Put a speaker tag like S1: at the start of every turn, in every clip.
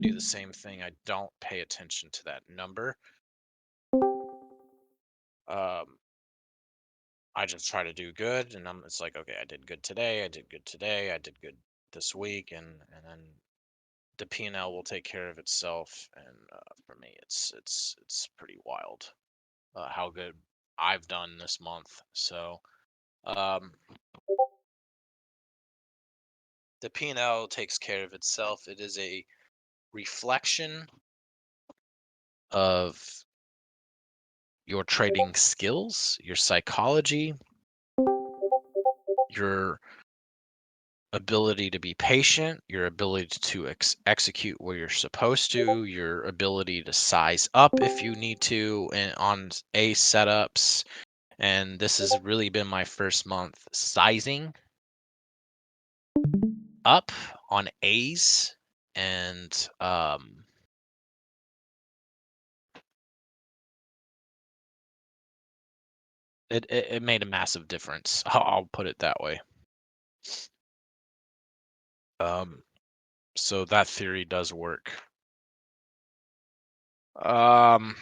S1: do the same thing. I don't pay attention to that number. Um, I just try to do good, and it's like, okay, I did good today. I did good today. I did good this week, and then the P&L will take care of itself. And for me, it's pretty wild how good I've done this month. So um, the P&L takes care of itself. It is a reflection of your trading skills, your psychology, your ability to be patient, your ability to execute where you're supposed to, your ability to size up if you need to and on A setups. And this has really been my first month sizing up on A's, and it made a massive difference. I'll put it that way. Um, so that theory does work. Um,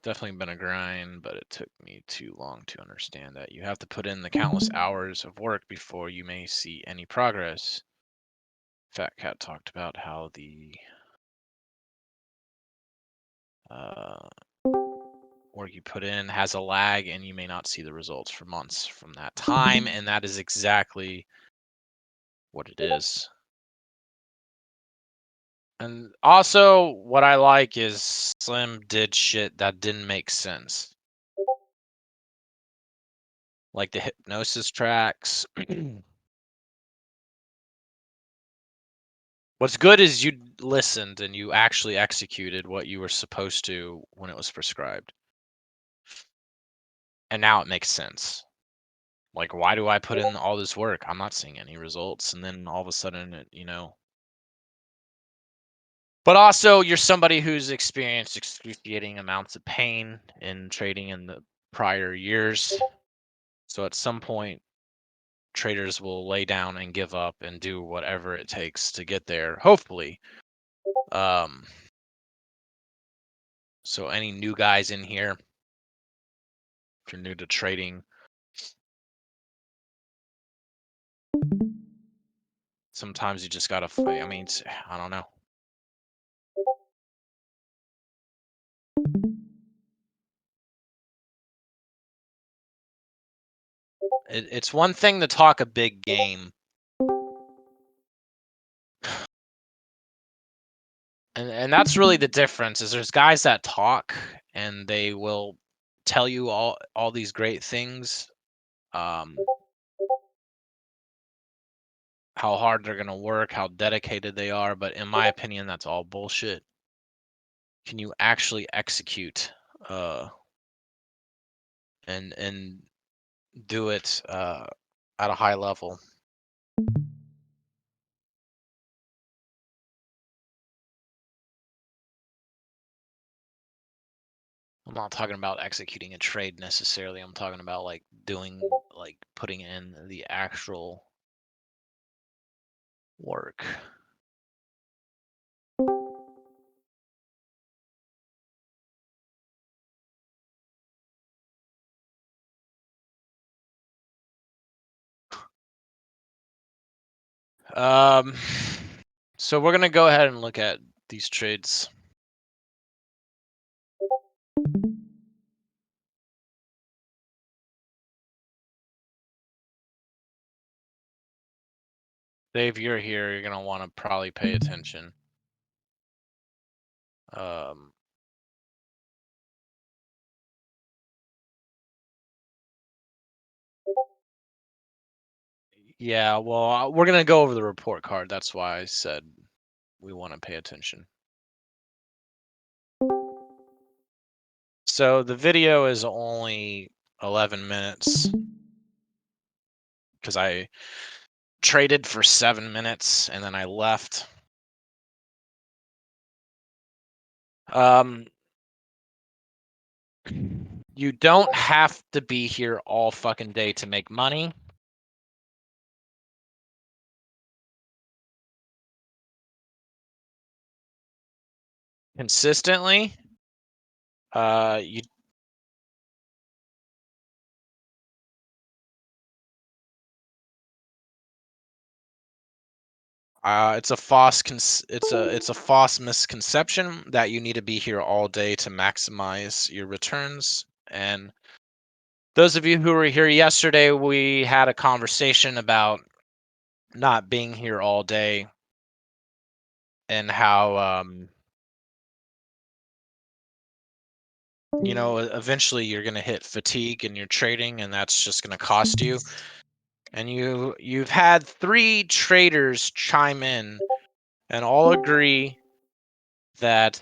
S1: Definitely been a grind, but it took me too long to understand that you have to put in the countless hours of work before you may see any progress. Fat Cat talked about how the uh, work you put in has a lag and you may not see the results for months from that time, and that is exactly what it is. And also, what I like is Slim did shit that didn't make sense, like the hypnosis tracks. What's good is you listened and you actually executed what you were supposed to when it was prescribed. And now it makes sense. Like, why do I put in all this work? I'm not seeing any results. And then all of a sudden, But also, you're somebody who's experienced excruciating amounts of pain in trading in the prior years. So at some point, traders will lay down and give up and do whatever it takes to get there, hopefully. Um, so any new guys in here, if you're new to trading, sometimes you just gotta fight. I mean, I don't know. It's one thing to talk a big game, and that's really the difference. Is there's guys that talk and they will tell you all these great things, um, how hard they're gonna work, how dedicated they are. But in my opinion, that's all bullshit. Can you actually execute uh, and do it at a high level? I'm not talking about executing a trade necessarily. I'm talking about like doing, like putting in the actual work. Um, so we're gonna go ahead and look at these trades. Dave, you're here. You're gonna want to probably pay attention. Um, yeah, well, we're gonna go over the report card. That's why I said we want to pay attention. So the video is only 11 minutes because I traded for 7 minutes and then I left. Um, You don't have to be here all fucking day to make money. Consistently, you it's a it's a false misconception that you need to be here all day to maximize your returns. And those of you who were here yesterday, we had a conversation about not being here all day and how eventually you're going to hit fatigue in your trading, and that's just going to cost you. And you've had three traders chime in and all agree that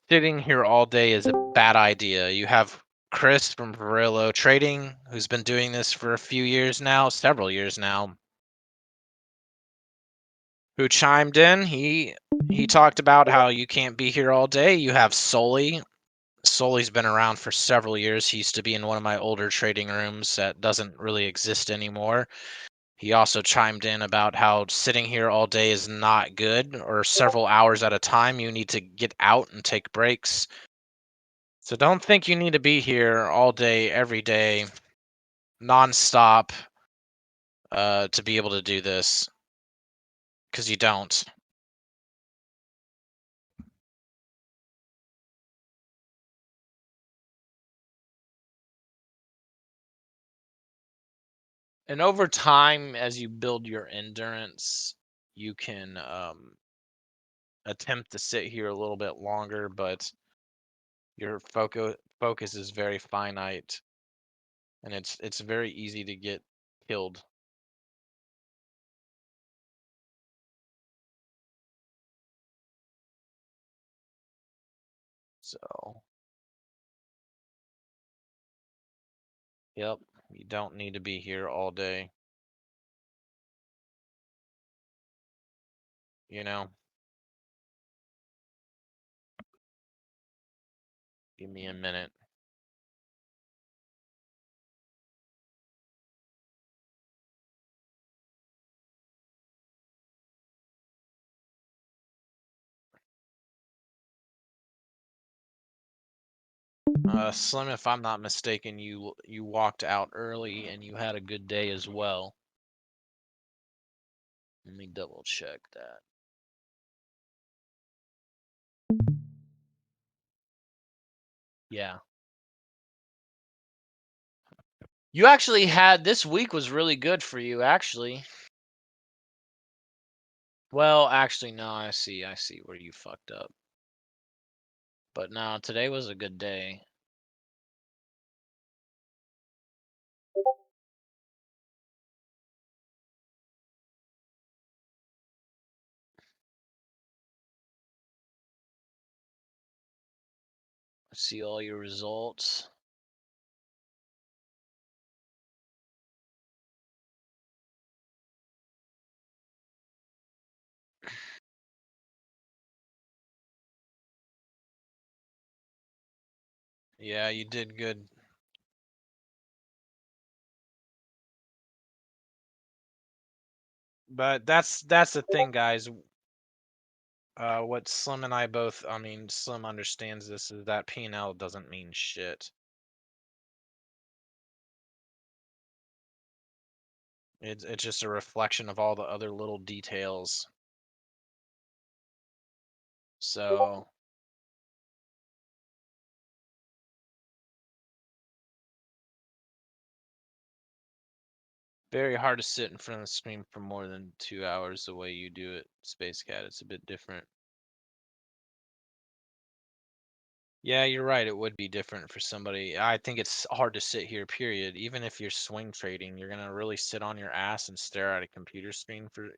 S1: sitting here all day is a bad idea. You have Chris from Varillo Trading, who's been doing this for a few years now, several years now, who chimed in. He talked about how you can't be here all day. You have Soli. Soli's been around for several years. He used to be in one of my older trading rooms that doesn't really exist anymore. He also chimed in about how sitting here all day is not good, or several hours at a time. You need to get out and take breaks. So don't think you need to be here all day, every day, nonstop, to be able to do this, because you don't. And over time, as you build your endurance, you can attempt to sit here a little bit longer, but your focus is very finite, and it's very easy to get killed. So, yep, you don't need to be here all day, you know? Give me a minute. Slim, if I'm not mistaken, you walked out early and you had a good day as well. Let me double check that. Yeah. You actually had this week was really good for you, actually. Well, actually, no, I see where you fucked up. But no, today was a good day. I see all your results. Yeah, you did good. But that's the thing, guys. What Slim and I both, I mean, Slim understands this, is that P&L doesn't mean shit. It's just a reflection of all the other little details. So very hard to sit in front of the screen for more than 2 hours the way you do it, Space Cat. It's a bit different. Yeah, you're right. It would be different for somebody. I think it's hard to sit here, period. Even if you're swing trading, you're gonna really sit on your ass and stare at a computer screen for,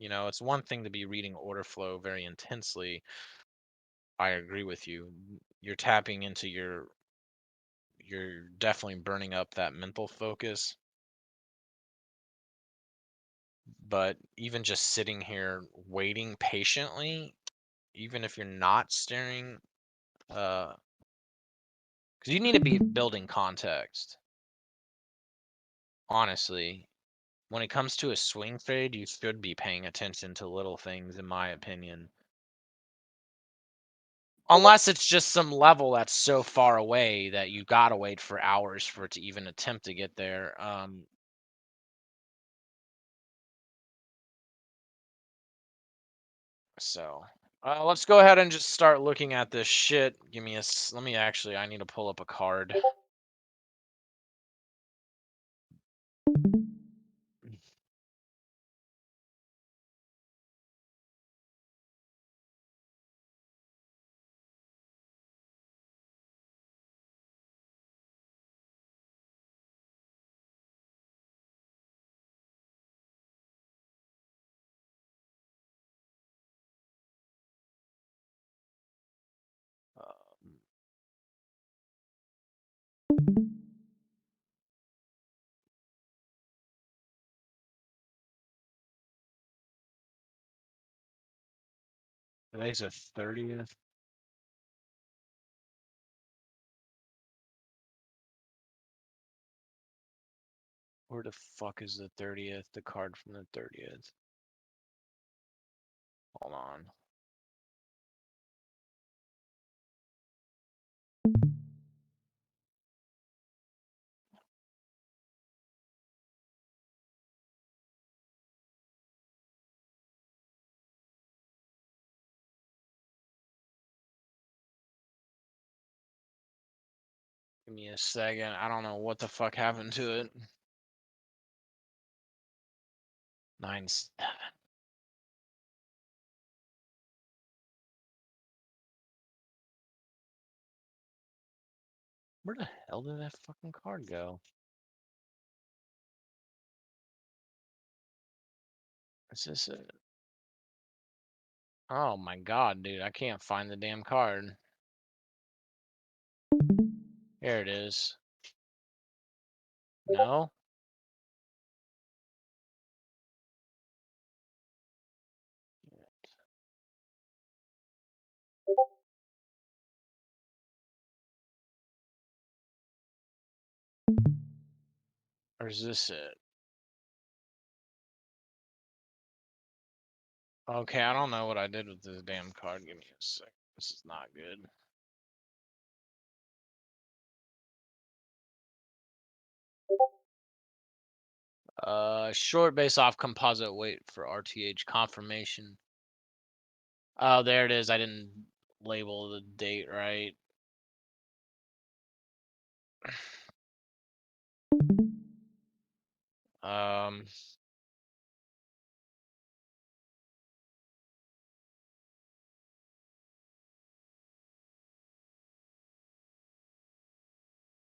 S1: it's one thing to be reading order flow very intensely. I agree with you. You're tapping into you're definitely burning up that mental focus. But even just sitting here waiting patiently, even if you're not staring, because you need to be building context. Honestly, when it comes to a swing trade, you should be paying attention to little things, in my opinion. Unless it's just some level that's so far away that you gotta wait for hours for it to even attempt to get there. So let's go ahead and just start looking at this shit. Give me let me actually, I need to pull up a card. Um, Today's the 30th. Where the fuck is the 30th? The card from the 30th. Hold on. Give me a second. I don't know what the fuck happened to it. 9-7. Where the hell did that fucking card go? Is this it? Oh my god, dude. I can't find the damn card. Here it is. No? Or is this it? Okay, I don't know what I did with this damn card. Give me a sec. This is not good. Short base off composite weight for RTH confirmation. Oh, there it is. I didn't label the date right. Um,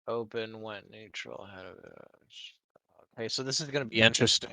S1: Open, went neutral, had a. Okay, so this is gonna be interesting.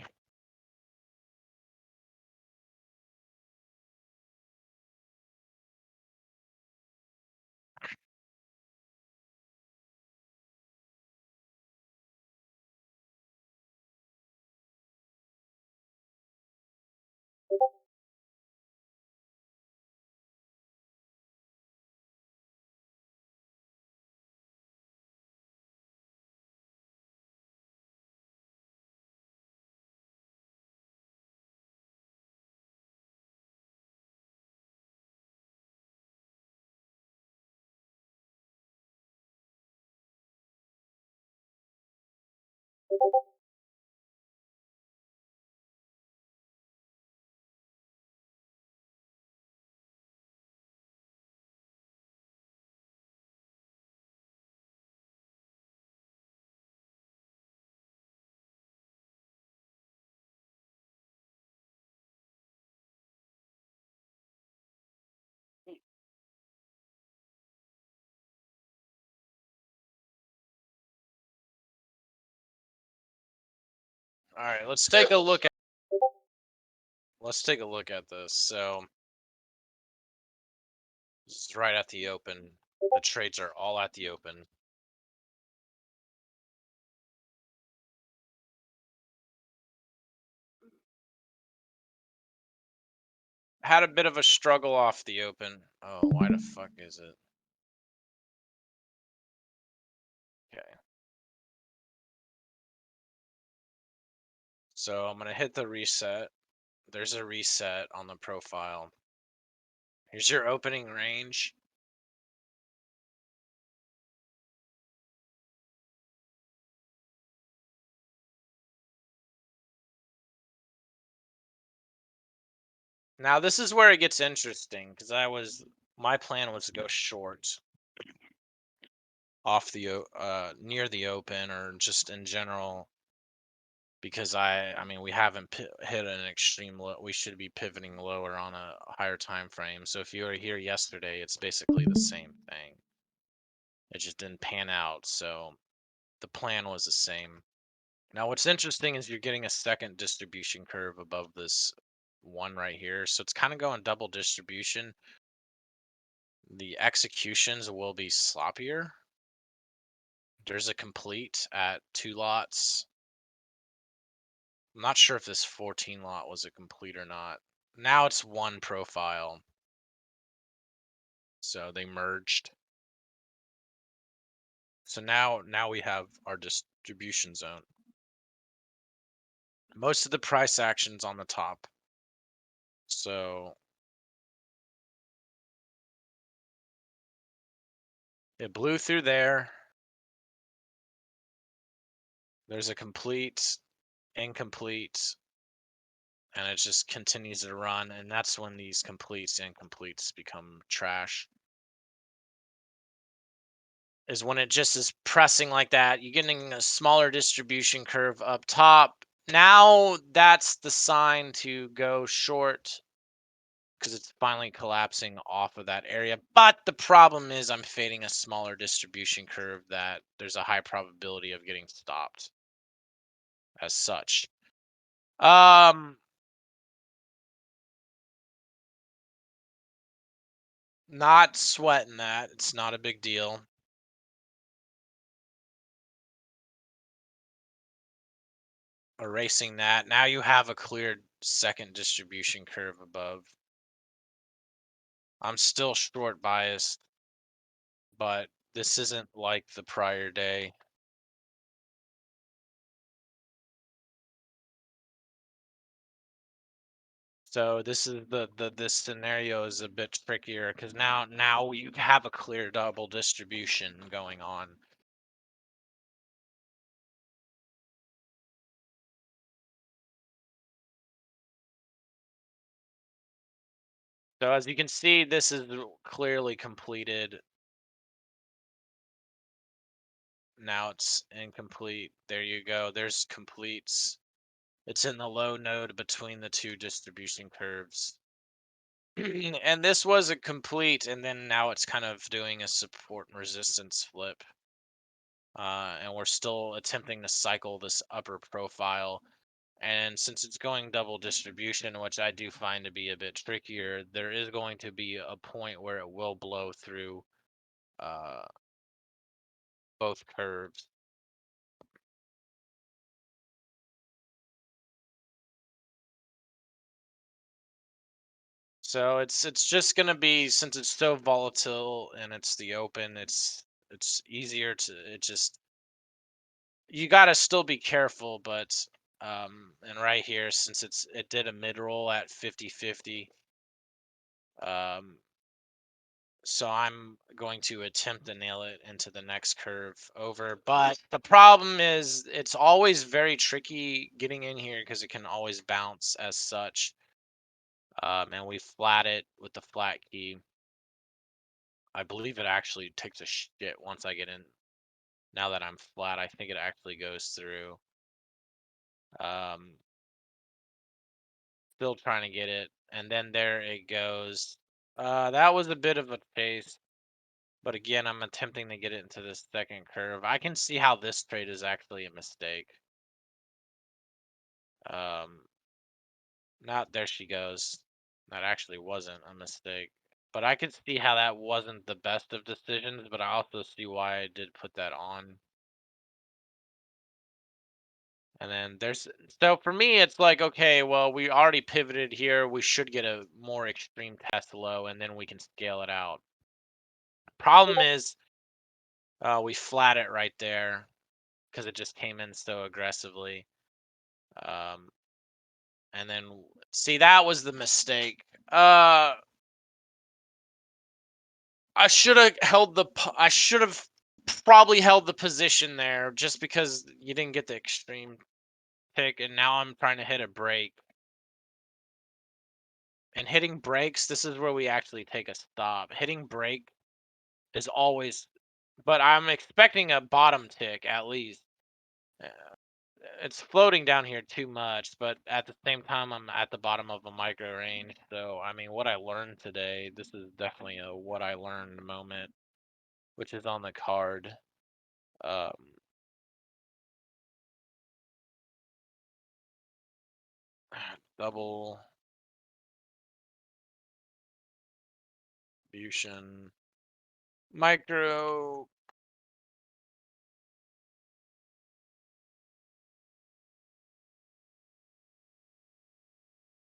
S1: All right, let's take a look at this. So this is right at the open. The trades are all at the open. Had a bit of a struggle off the open. Oh, why the fuck is it? Okay. So I'm gonna hit the reset. There's a reset on the profile. Here's your opening range. Now this is where it gets interesting because my plan was to go short off the near the open or just in general because I mean we haven't hit an extreme low. We should be pivoting lower on a higher time frame. So if you were here yesterday, it's basically the same thing. It just didn't pan out. So the plan was the same. Now what's interesting is you're getting a second distribution curve above this one right here. So it's kind of going double distribution. The executions will be sloppier. There's a complete at 2 lots. I'm not sure if this 14 lot was a complete or not. Now it's one profile. So they merged. So now we have our distribution zone. Most of the price actions on the top. So it blew through there. There's a complete, incomplete, and it just continues to run. And that's when these completes and incompletes become trash. Is when it just is pressing like that. You're getting a smaller distribution curve up top. Now that's the sign to go short because it's finally collapsing off of that area. But the problem is I'm fading a smaller distribution curve that there's a high probability of getting stopped as such. Um, Not sweating that. It's not a big deal. Erasing that. Now you have a clear second distribution curve above. I'm still short biased, but this isn't like the prior day. So this is this scenario is a bit trickier because now you have a clear double distribution going on. So as you can see, this is clearly completed. Now it's incomplete. There you go. There's completes. It's in the low node between the two distribution curves. And this was a complete, and then now it's kind of doing a support and resistance flip. And we're still attempting to cycle this upper profile. And since it's going double distribution, which I do find to be a bit trickier, there is going to be a point where it will blow through uh, both curves. So it's just gonna be since it's so volatile and it's the open, it's easier to it just you gotta still be careful, but and right here since it did a mid roll at 50-50, um so I'm going to attempt to nail it into the next curve over. But the problem is it's always very tricky getting in here because it can always bounce as such. And we flat it with the flat key. I believe it actually takes a shit once I get in. Now that I'm flat, I think it actually goes through. Um, Still trying to get it. And then there it goes. That was a bit of a chase. But again, I'm attempting to get it into this second curve. I can see how this trade is actually a mistake. Um, Not there she goes. That actually wasn't a mistake. But I can see how that wasn't the best of decisions, but I also see why I did put that on. And then there's so for me, it's like, okay, well, we already pivoted here. We should get a more extreme test low, and then we can scale it out. Problem is, we flat it right there because it just came in so aggressively. Um, and then see that was the mistake. I should have held I should have probably held the position there just because you didn't get the extreme pick, and now I'm trying to hit a break. And hitting breaks, this is where we actually take a stop. Hitting break is always, but I'm expecting a bottom tick at least. Uh, It's floating down here too much, but at the same time, I'm at the bottom of a micro range. So, I mean, what I learned today, this is definitely a what I learned moment, which is on the card. Um, Double distribution, micro.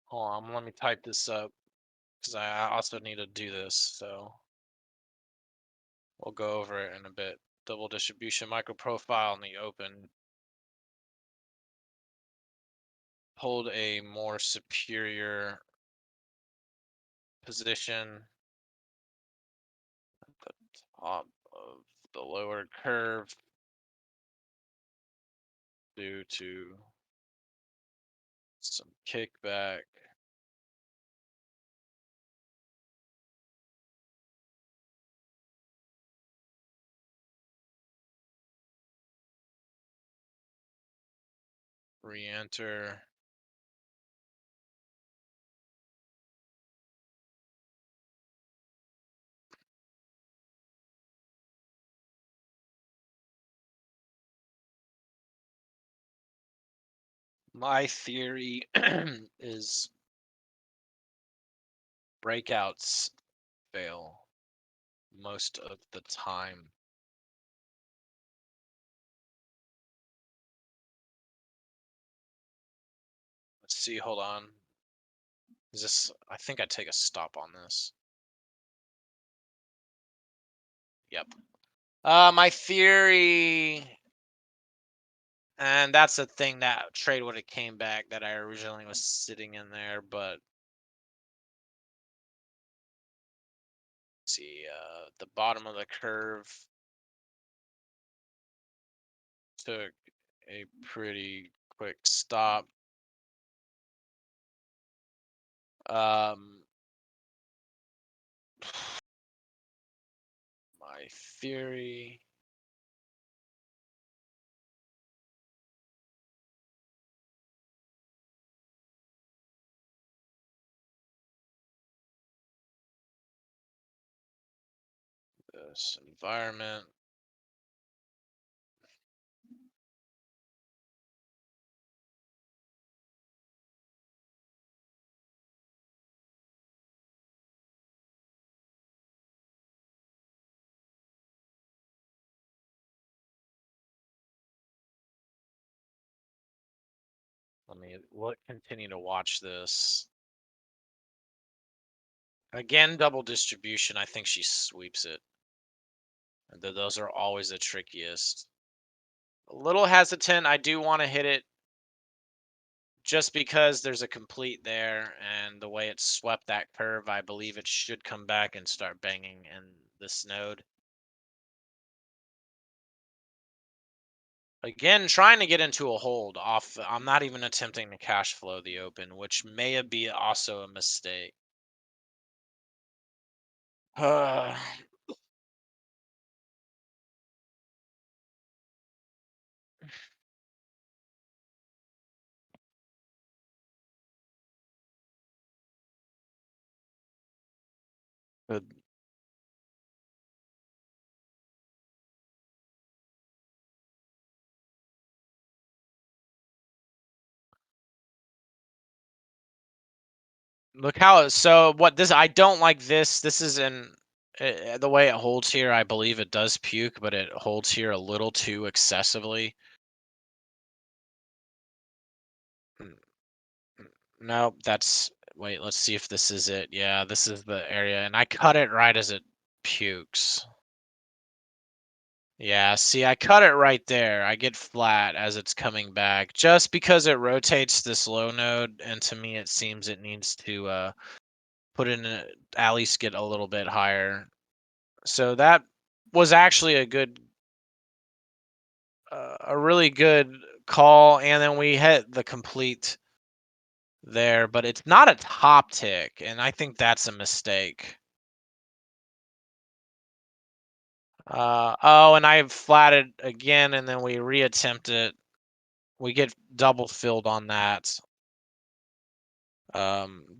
S1: Hold on, let me type this up because I also need to do this. So we'll go over it in a bit. Double distribution, micro profile in the open. Hold a more superior position at the top of the lower curve due to some kickback. Re-enter. My theory is breakouts fail most of the time. Let's see, hold on. Is this, I think I take a stop on this. Yep. My theory, and that's the thing, that trade would have came back that I originally was sitting in there, but see, the bottom of the curve took a pretty quick stop. Um, my theory. This environment. Let continue to watch this. Again, double distribution. I think she sweeps it. Those are always the trickiest. A little hesitant. I do want to hit it just because there's a complete there, and the way it swept that curve, I believe it should come back and start banging in this node. Again, trying to get into a hold off. I'm not even attempting to cash flow the open, which may be also a mistake. Uh, but look how so what this I don't like this. This is in the way it holds here. I believe it does puke, but it holds here a little too excessively. Nope, that's wait, let's see if this is it. Yeah, this is the area, and I cut it right as it pukes. Yeah, see, I cut it right there. I get flat as it's coming back just because it rotates this low node, and to me it seems it needs to put in at least get a little bit higher. So that was actually a really good call, and then we hit the complete there, but it's not a top tick, and I think that's a mistake. Oh, and I flatted again, and then we reattempt it. We get double filled on that.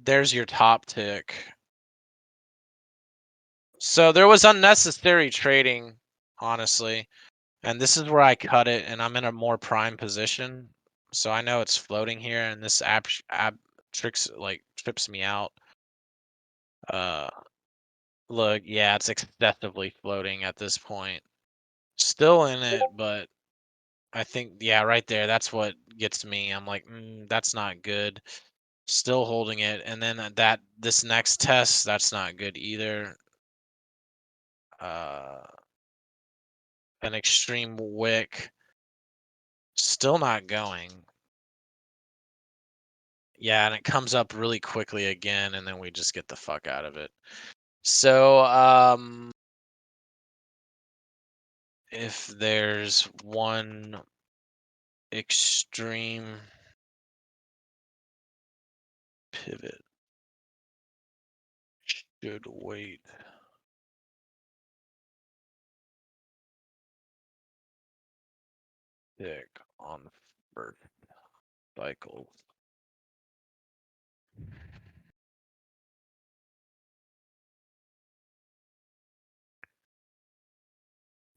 S1: There's your top tick. So there was unnecessary trading, honestly, and this is where I cut it, and I'm in a more prime position. So I know it's floating here, and this app trips me out. Uh, Look, yeah, it's excessively floating at this point. Still in it, but I think, yeah, right there, that's what gets me. I'm like, that's not good. Still holding it, and then this next test, that's not good either. Uh, an extreme wick, still not going. Yeah, and it comes up really quickly again, and then we just get the fuck out of it. So, if there's one extreme pivot, should wait. Tick on first cycle.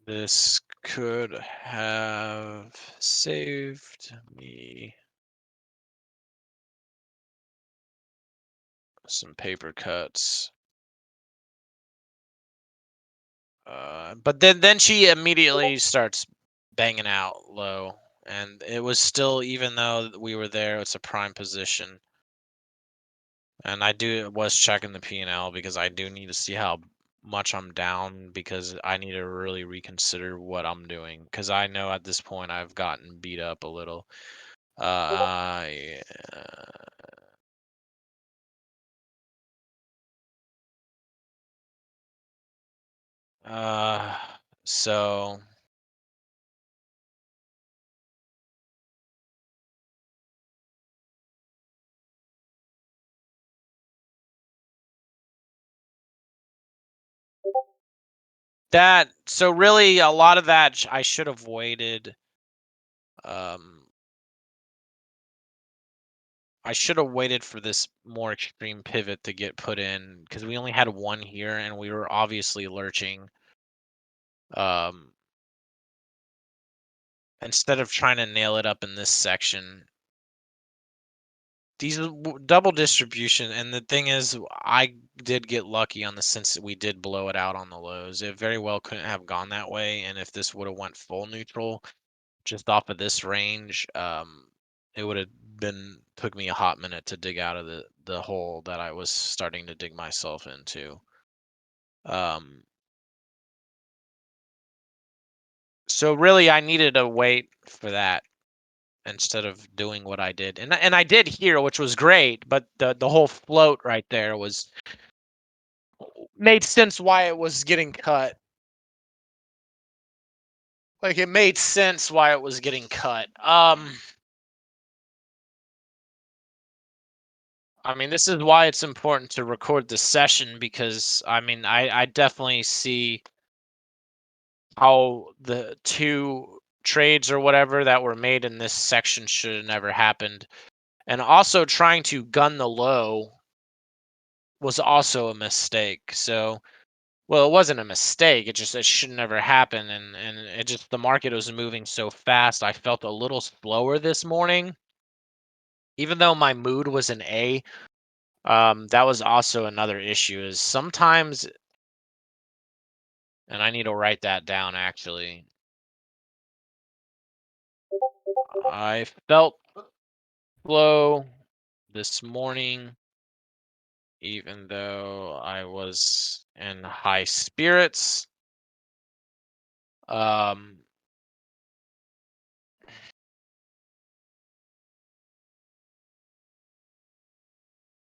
S1: This could have saved me some paper cuts. But then she immediately starts banging out low, and it was still, even though we were there, it's a prime position. And I was checking the P&L because I do need to see how much I'm down, because I need to really reconsider what I'm doing, because I know at this point I've gotten beat up a little. Yeah. Uh, so so really a lot of that I should have waited. Um, I should have waited for this more extreme pivot to get put in, because we only had one here and we were obviously lurching. Um, Instead of trying to nail it up in this section, these double distribution, and the thing is, I did get lucky on the sense that we did blow it out on the lows. It very well couldn't have gone that way, and if this would have went full neutral just off of this range, it would have been took me a hot minute to dig out of the hole that I was starting to dig myself into. Um, so really, I needed to wait for that instead of doing what I did, and I did here, which was great. But the whole float right there was made sense why it was getting cut. Like, it made sense why it was getting cut. I mean, this is why it's important to record the session, because I mean, I definitely see how the two trades or whatever that were made in this section should have never happened. And also trying to gun the low was also a mistake. So, well, it wasn't a mistake. It should never happen. And it just, the market was moving so fast. I felt a little slower this morning, even though my mood was an A. That was also another issue, is sometimes, and I need to write that down actually. I felt slow this morning, even though I was in high spirits. Um,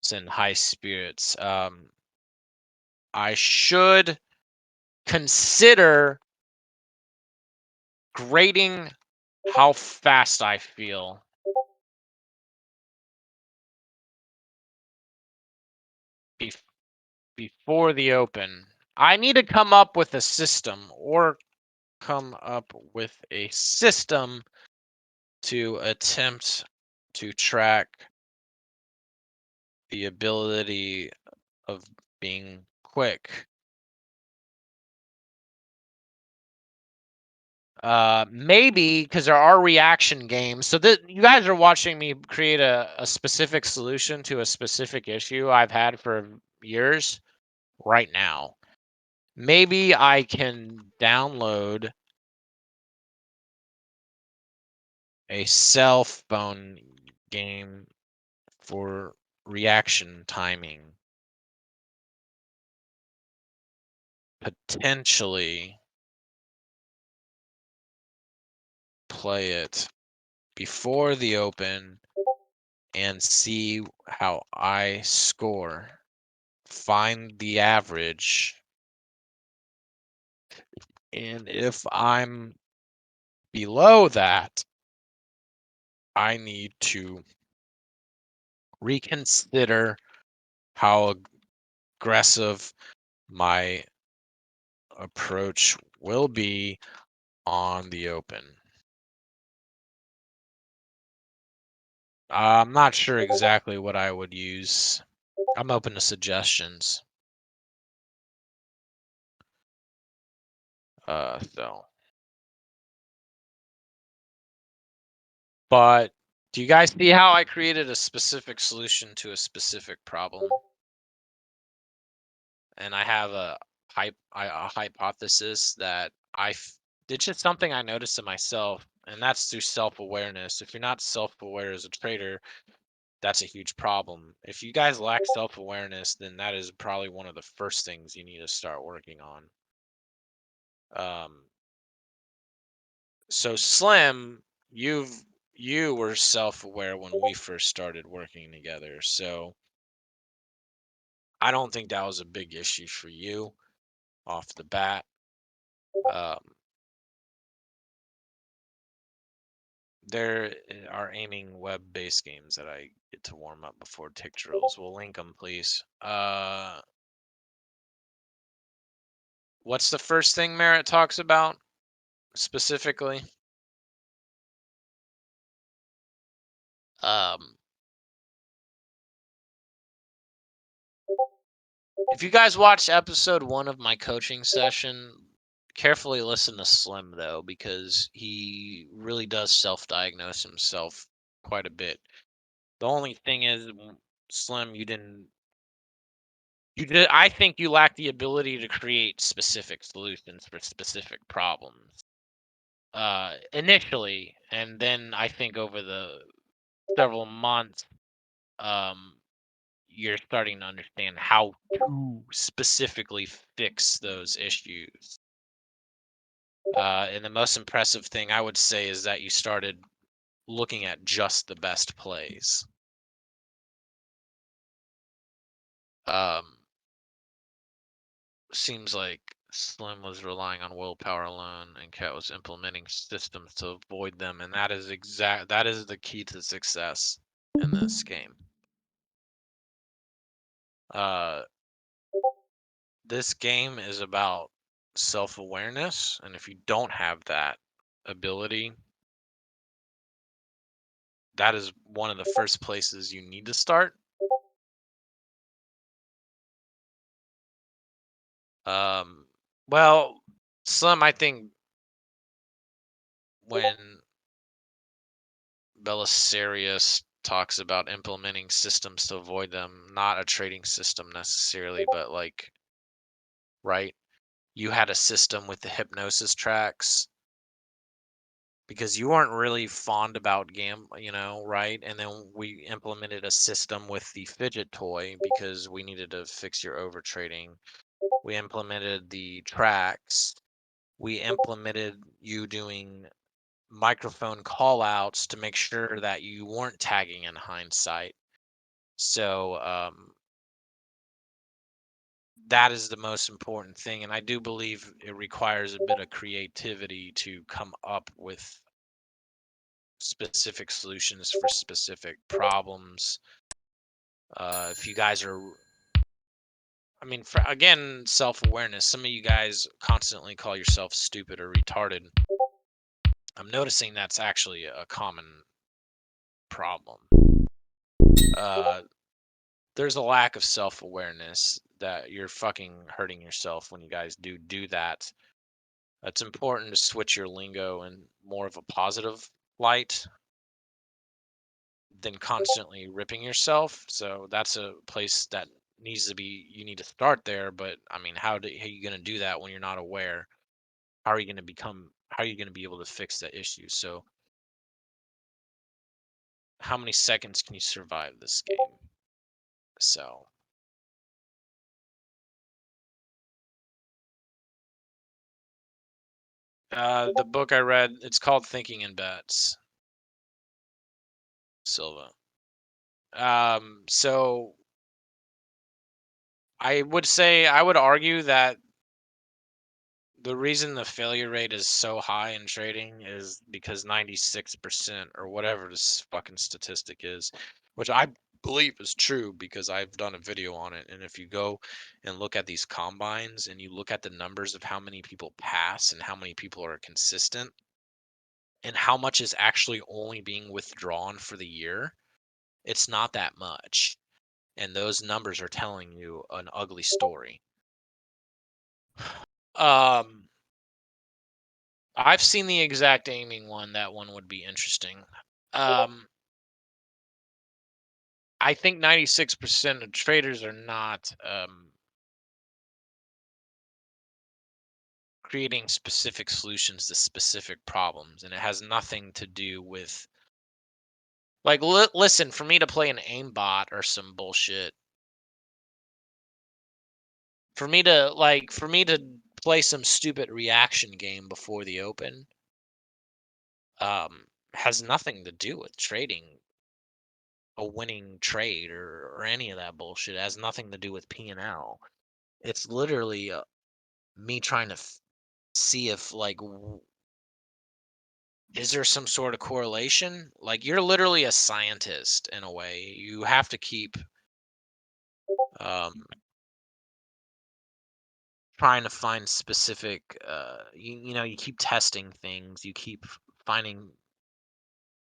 S1: it's in high spirits. I should consider grading how fast I feel bef- before the open. I need to come up with a system or come up with a system to attempt to track the ability of being quick. Maybe because there are reaction games. So that you guys are watching me create a specific solution to a specific issue I've had for years right now. Maybe I can download a cell phone game for reaction timing. Potentially play it before the open and see how I score. Find the average. And if I'm below that, I need to reconsider how aggressive my approach will be on the open. I'm not sure exactly what I would use. I'm open to suggestions. So, but do you guys see how I created a specific solution to a specific problem? And I have a hypothesis that it's just something I noticed in myself, and that's through self-awareness. If you're not self-aware as a trader, that's a huge problem. If you guys lack self-awareness, then that is probably one of the first things you need to start working on. Um, so Slim, you were self-aware when we first started working together, so I don't think that was a big issue for you off the bat. Um, There are aiming web-based games that I get to warm up before tick drills. We'll link them, please. What's the first thing Merritt talks about specifically? Um, if you guys watched episode 1 of my coaching session, carefully listen to Slim though, because he really does self-diagnose himself quite a bit. The only thing is, Slim, I think you lack the ability to create specific solutions for specific problems. Initially, and then I think over the several months, um, you're starting to understand how to specifically fix those issues. And the most impressive thing I would say is that you started looking at just the best plays. Um, Seems like Slim was relying on willpower alone, and Cat was implementing systems to avoid them, and that is the key to success in this game. Uh, this game is about self-awareness, and if you don't have that ability, that is one of the first places you need to start. Um, well, Slim, I think when Belisarius talks about implementing systems to avoid them, not a trading system necessarily, but like, right? You had a system with the hypnosis tracks because you weren't really fond about right? And then we implemented a system with the fidget toy because we needed to fix your overtrading. We implemented the tracks. We implemented you doing microphone call outs to make sure that you weren't tagging in hindsight. So that is the most important thing. And I do believe it requires a bit of creativity to come up with specific solutions for specific problems. If you guys are, I mean, again, self awareness. Some of you guys constantly call yourself stupid or retarded. I'm noticing that's actually a common problem. Uh, there's a lack of self awareness that you're fucking hurting yourself when you guys do that. It's important to switch your lingo in more of a positive light than constantly ripping yourself. So that's a place that needs to be you need to start there, but I mean, how are you going to do that when you're not aware? How are you going to be able to fix that issue? So how many seconds can you survive this game? So the book I read, it's called Thinking in Bets, Silva. So I would argue that the reason the failure rate is so high in trading is because 96% or whatever this fucking statistic is, which I believe is true because I've done a video on it. And if you go and look at these combines and you look at the numbers of how many people pass and how many people are consistent and how much is actually only being withdrawn for the year, it's not that much. And those numbers are telling you an ugly story. Um, I've seen the exact aiming one. That one would be interesting. Um, I think 96% of traders are not creating specific solutions to specific problems, and it has nothing to do with like listen, for me to play an aimbot or some bullshit, for me to play some stupid reaction game before the open, has nothing to do with trading a winning trade or any of that bullshit. It has nothing to do with P&L. It's literally me trying to see if is there some sort of correlation? Like you're literally a scientist in a way. You have to keep um, trying to find specific. You keep testing things. You keep finding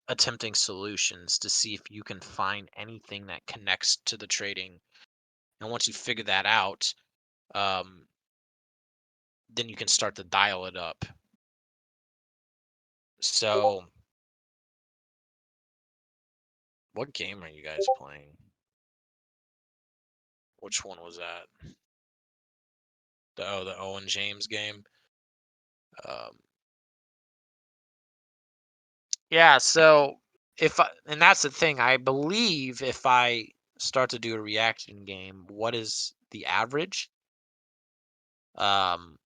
S1: attempting solutions to see if you can find anything that connects to the trading. And once you figure that out, um, then you can start to dial it up. So, what game are you guys playing? Which one was that? The Owen James game. Um, yeah. So and that's the thing. I believe if I start to do a reaction game, what is the average? Um,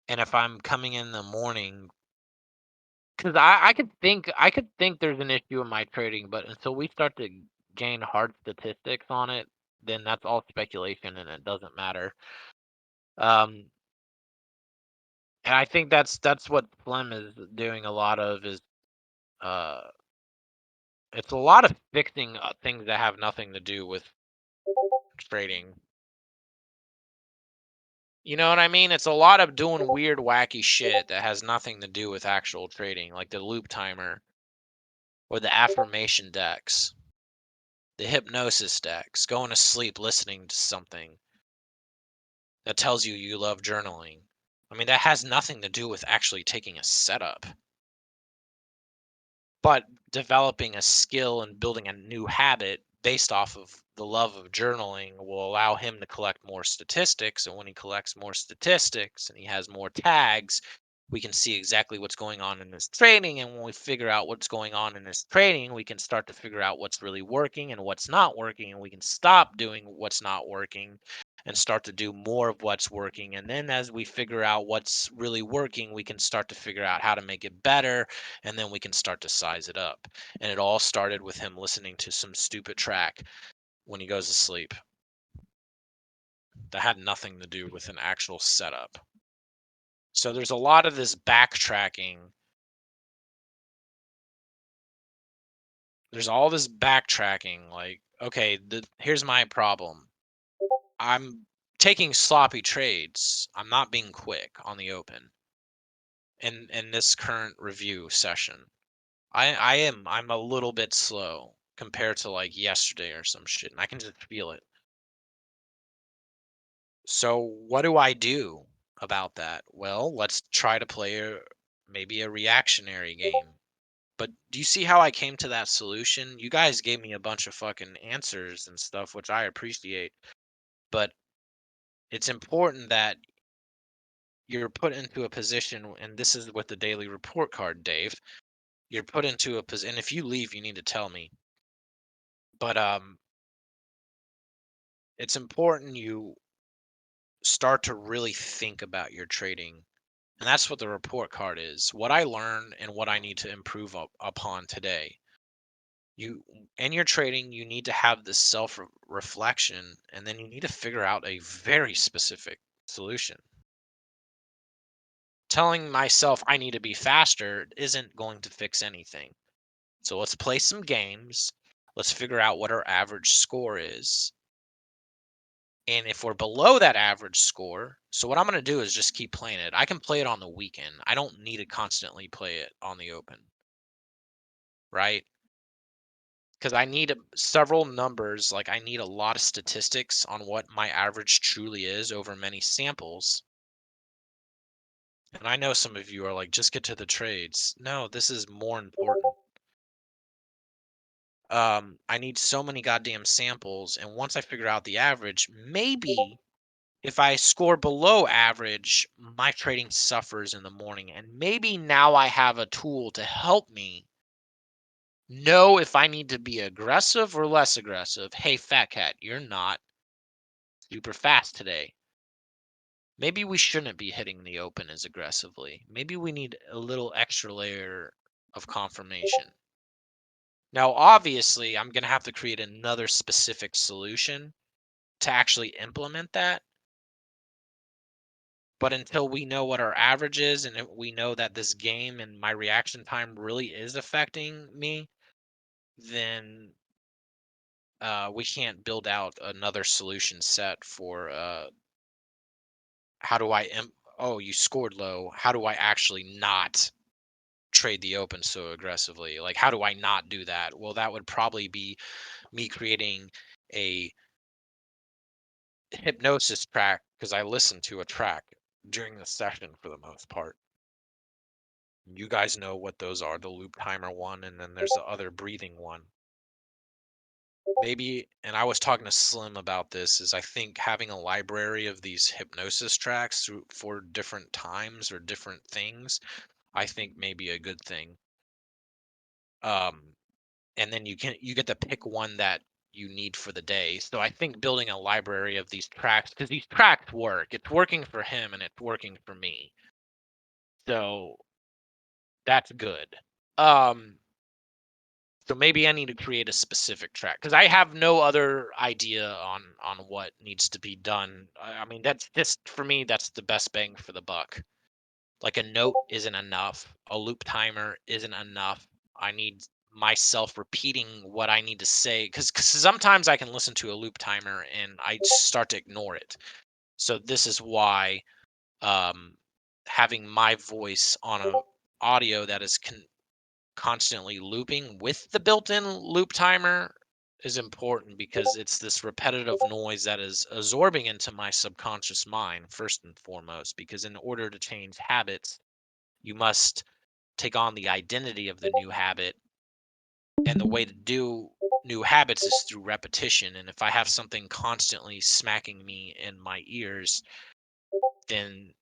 S1: and if I'm coming in the morning, because I could think there's an issue in my trading, but until we start to gain hard statistics on it, then that's all speculation and it doesn't matter. Um, and I think that's what Slim is doing a lot of is uh it's a lot of fixing things that have nothing to do with trading. You know what I mean? It's a lot of doing weird, wacky shit that has nothing to do with actual trading, like the loop timer or the affirmation decks, the hypnosis decks, going to sleep listening to something that tells you you love journaling. I mean, that has nothing to do with actually taking a setup. But developing a skill and building a new habit based off of the love of journaling will allow him to collect more statistics. And when he collects more statistics and he has more tags, we can see exactly what's going on in this training. And when we figure out what's going on in this training, we can start to figure out what's really working and what's not working. And we can stop doing what's not working and start to do more of what's working. And then as we figure out what's really working, we can start to figure out how to make it better. And then we can start to size it up. And it all started with him listening to some stupid track when he goes to sleep that had nothing to do with an actual setup. So there's a lot of this backtracking. There's all this backtracking, like, okay, here's my problem. I'm taking sloppy trades. I'm not being quick on the open in this current review session. I'm a little bit slow compared to like yesterday or some shit, and I can just feel it. So what do I do about that? Well, let's try to play maybe a reactionary game. But do you see how I came to that solution? You guys gave me a bunch of fucking answers and stuff, which I appreciate. But it's important that you're put into a position, and this is with the daily report card, Dave. You're put into a position, and if you leave, you need to tell me. But it's important you start to really think about your trading, and that's what the report card is. What I learned and what I need to improve upon today. You in your trading, you need to have this self reflection, and then you need to figure out a very specific solution. Telling myself I need to be faster isn't going to fix anything. So let's play some games. Let's figure out what our average score is. And if we're below that average score, so what I'm going to do is just keep playing it. I can play it on the weekend. I don't need to constantly play it on the open, right? Because I need several numbers. Like I need a lot of statistics on what my average truly is over many samples. And I know some of you are like, just get to the trades. No, this is more important. I need so many goddamn samples, and once I figure out the average, maybe if I score below average, my trading suffers in the morning, and maybe now I have a tool to help me know if I need to be aggressive or less aggressive. Hey, fat cat, you're not super fast today. Maybe we shouldn't be hitting the open as aggressively. Maybe we need a little extra layer of confirmation. Now, obviously, I'm going to have to create another specific solution to actually implement that. But until we know what our average is and we know that this game and my reaction time really is affecting me, then we can't build out another solution set for how do I oh, you scored low. How do I actually not trade the open so aggressively? Like, how do I not do that? Well, that would probably be me creating a hypnosis track because I listen to a track during the session for the most part. You guys know what those are, the loop timer one, and then there's the other breathing one. Maybe, and I was talking to Slim about this, is I think having a library of these hypnosis tracks for different times or different things, I think may be a good thing. Um, and then you get to pick one that you need for the day. So I think building a library of these tracks, because these tracks work. It's working for him and it's working for me. So that's good. Um, so maybe I need to create a specific track because I have no other idea on what needs to be done. I mean, that's just for me. That's the best bang for the buck. Like a note isn't enough. A loop timer isn't enough. I need myself repeating what I need to say because sometimes I can listen to a loop timer and I start to ignore it. So this is why um, having my voice on a audio that is constantly looping with the built-in loop timer is important because it's this repetitive noise that is absorbing into my subconscious mind first and foremost, because in order to change habits you must take on the identity of the new habit, and the way to do new habits is through repetition. And if I have something constantly smacking me in my ears, then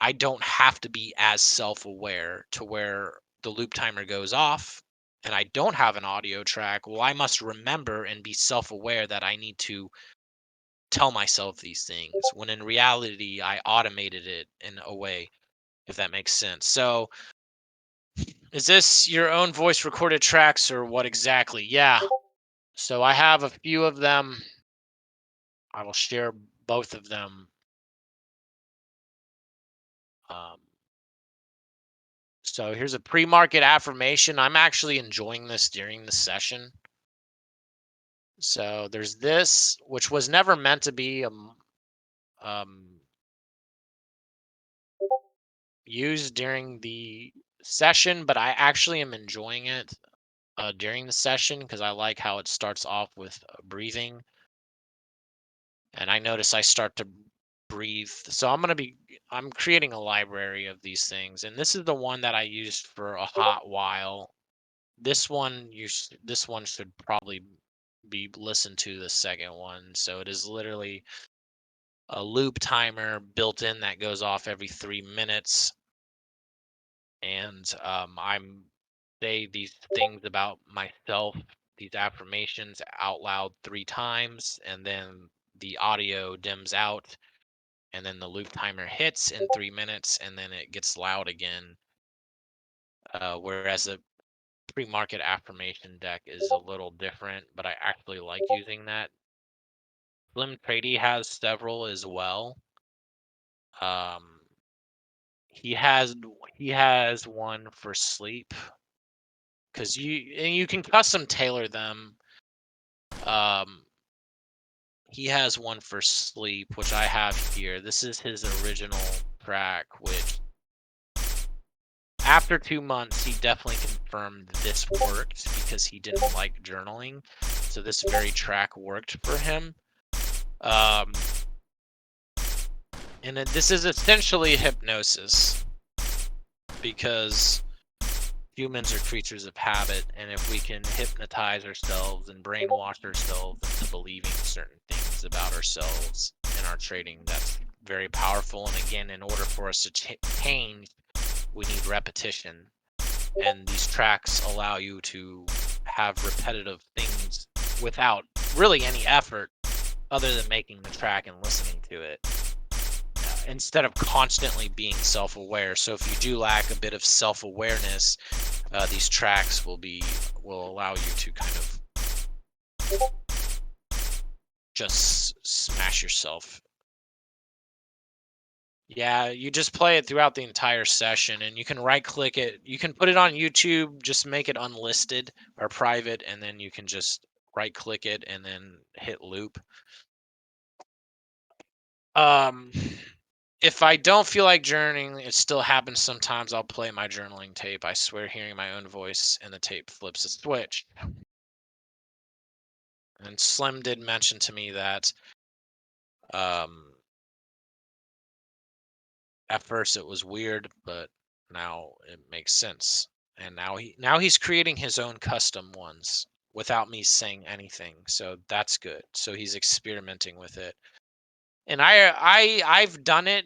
S1: I don't have to be as self-aware to where the loop timer goes off and I don't have an audio track. Well, I must remember and be self-aware that I need to tell myself these things when in reality I automated it in a way, if that makes sense. So, is this your own voice recorded tracks or what exactly? Yeah. So I have a few of them. I will share both of them. Um, so here's a pre-market affirmation. I'm actually enjoying this during the session. So there's this, which was never meant to be um, used during the session, but I actually am enjoying it during the session because I like how it starts off with breathing, and I notice I start to breathe. So I'm creating a library of these things, and this is the one that I used for a hot while. This one should probably be listened to, the second one. So it is literally a loop timer built in that goes off every 3 minutes, and I'm say these things about myself, these affirmations out loud 3 times, and then the audio dims out, and then the loop timer hits in 3 minutes, and then it gets loud again. Whereas the pre-market affirmation deck is a little different, but I actually like using that. Slim Trady has several as well. Um, he has he has one for sleep because you can custom tailor them. Um, he has one for sleep, which I have here. This is his original track, which after 2 months, he definitely confirmed this worked because he didn't like journaling. So this very track worked for him. Um, this is essentially hypnosis because humans are creatures of habit, and if we can hypnotize ourselves and brainwash ourselves into believing certain things about ourselves and our trading, that's very powerful. And again, in order for us to change, we need repetition, and these tracks allow you to have repetitive things without really any effort other than making the track and listening to it, instead of constantly being self-aware. So if you do lack a bit of self-awareness, these tracks will allow you to kind of just smash yourself. Yeah, you just play it throughout the entire session, and you can right click it. You can put it on YouTube, just make it unlisted or private, and then you can just right click it and then hit loop. Um, if I don't feel like journaling, it still happens sometimes. I'll play my journaling tape. I swear, hearing my own voice and the tape flips a switch. And Slim did mention to me that um, at first it was weird, but now it makes sense. And now he's creating his own custom ones without me saying anything. So that's good. So he's experimenting with it. And I've done it,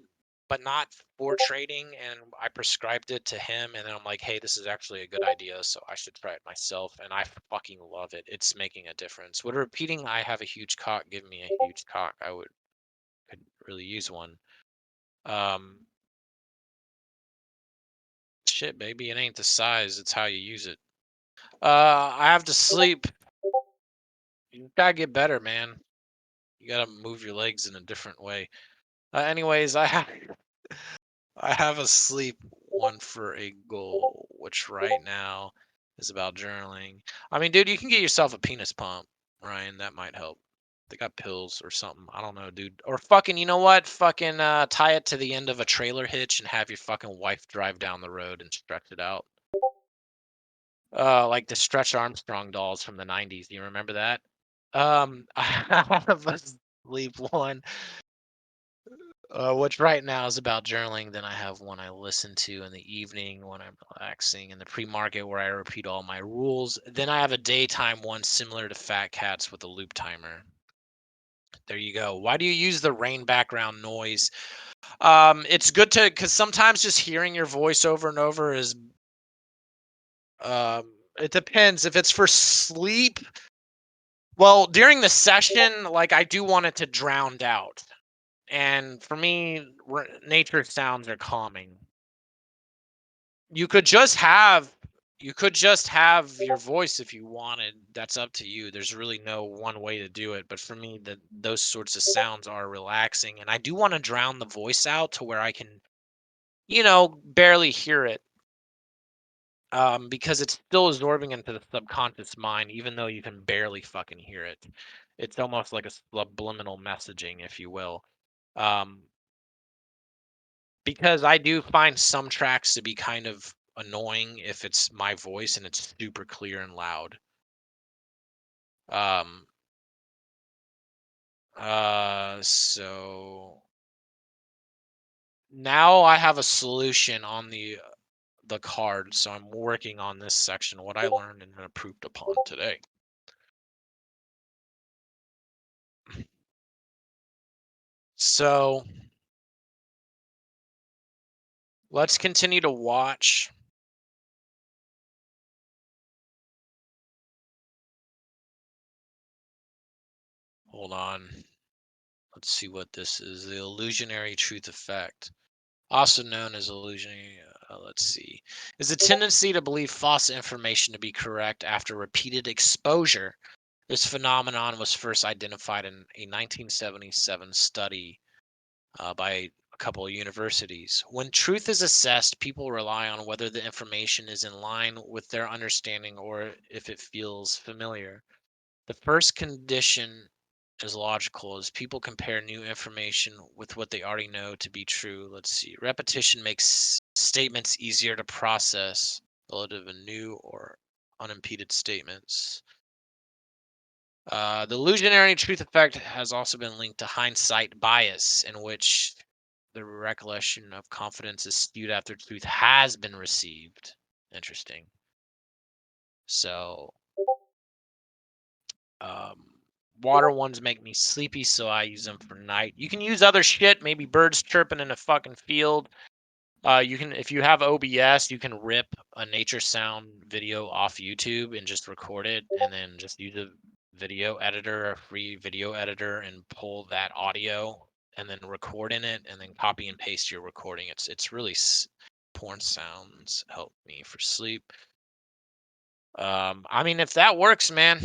S1: but not for trading, and I prescribed it to him, and then I'm like, "Hey, this is actually a good idea, so I should try it myself." And I fucking love it. It's making a difference. Would repeating "I have a huge cock" give me a huge cock? Could really use one. Um, Shit, baby, it ain't the size, it's how you use it. I have to sleep. You gotta get better, man. You gotta move your legs in a different way. Anyways, I have a sleep one for a goal, which right now is about journaling. I mean, dude, you can get yourself a penis pump, Ryan. That might help. They got pills or something. I don't know, dude. Or fucking, you know what? Fucking tie it to the end of a trailer hitch and have your fucking wife drive down the road and stretch it out. Like the Stretch Armstrong dolls from the 90s. Do you remember that? I have a sleep one, which right now is about journaling. Then I have one I listen to in the evening when I'm relaxing, in the pre-market where I repeat all my rules. Then I have a daytime one similar to Fat Cats with a loop timer. There you go. Why do you use the rain background noise? It's good to because sometimes just hearing your voice over and over is it depends. If it's for sleep, well, during the session, like I do want it to drowned out. And for me, nature sounds are calming. You could just have you could just have your voice if you wanted. That's up to you. There's really no one way to do it, but for me, that those sorts of sounds are relaxing, and I do want to drown the voice out to where I can, barely hear it. Because it's still absorbing into the subconscious mind, even though you can barely fucking hear it. It's almost like a subliminal messaging, if you will. Um, because I do find some tracks to be kind of annoying if it's my voice and it's super clear and loud. Um, so now I have a solution on the card, so I'm working on this section, what I learned and improved upon today. So let's continue to watch. Hold on. Let's see what this is. The illusionary truth effect, also known as illusionary. Let's see. Is a tendency to believe false information to be correct after repeated exposure. This phenomenon was first identified in a 1977 study by a couple of universities. When truth is assessed, people rely on whether the information is in line with their understanding or if it feels familiar. The first condition is logical as people compare new information with what they already know to be true. Let's see. Repetition makes statements easier to process relative to new or unimpeded statements. The illusionary truth effect has also been linked to hindsight bias, in which the recollection of confidence is skewed after truth has been received. Interesting. So, um, water ones make me sleepy, so I use them for night. You can use other shit, maybe birds chirping in a fucking field. You can, if you have OBS, you can rip a nature sound video off YouTube and just record it, and then just use a video editor, a free video editor, and pull that audio, and then record in it, and then copy and paste your recording. It's really porn sounds help me for sleep. I mean, if that works, man.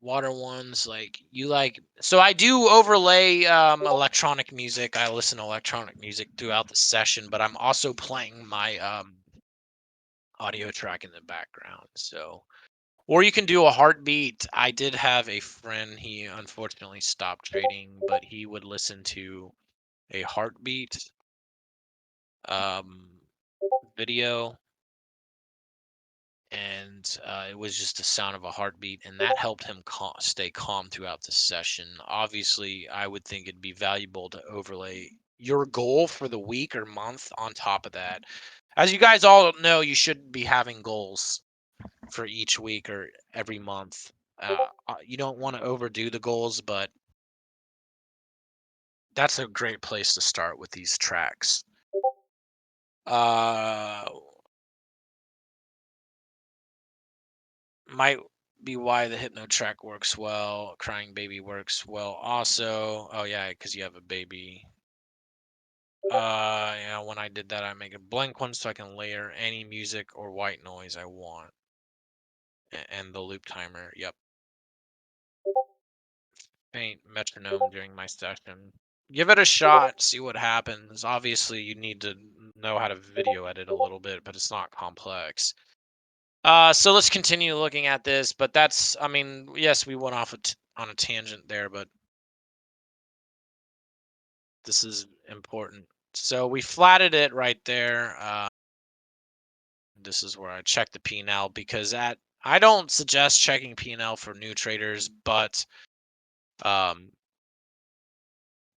S1: Water ones like you like, so I do overlay electronic music. I listen to electronic music throughout the session, but I'm also playing my audio track in the background. So, or you can do a heartbeat. I did have a friend, he unfortunately stopped trading, but he would listen to a heartbeat um video, and it was just the sound of a heartbeat, and that helped him stay calm throughout the session. Obviously, I would think it'd be valuable to overlay your goal for the week or month on top of that. As you guys all know, you should be having goals for each week or every month. You don't want to overdo the goals, but that's a great place to start with these tracks. Uh, might be why the hypno track works well. Crying baby works well also. Oh yeah, because you have a baby. Yeah, when I did that, I make a blank one so I can layer any music or white noise I want. And the loop timer. Yep. Faint metronome during my session. Give it a shot, see what happens. Obviously, you need to know how to video edit a little bit, but it's not complex. So let's continue looking at this, but that's, I mean, yes, we went off on a tangent there, but this is important. So we flatted it right there. This is where I check the P&L because I don't suggest checking P&L for new traders, but um,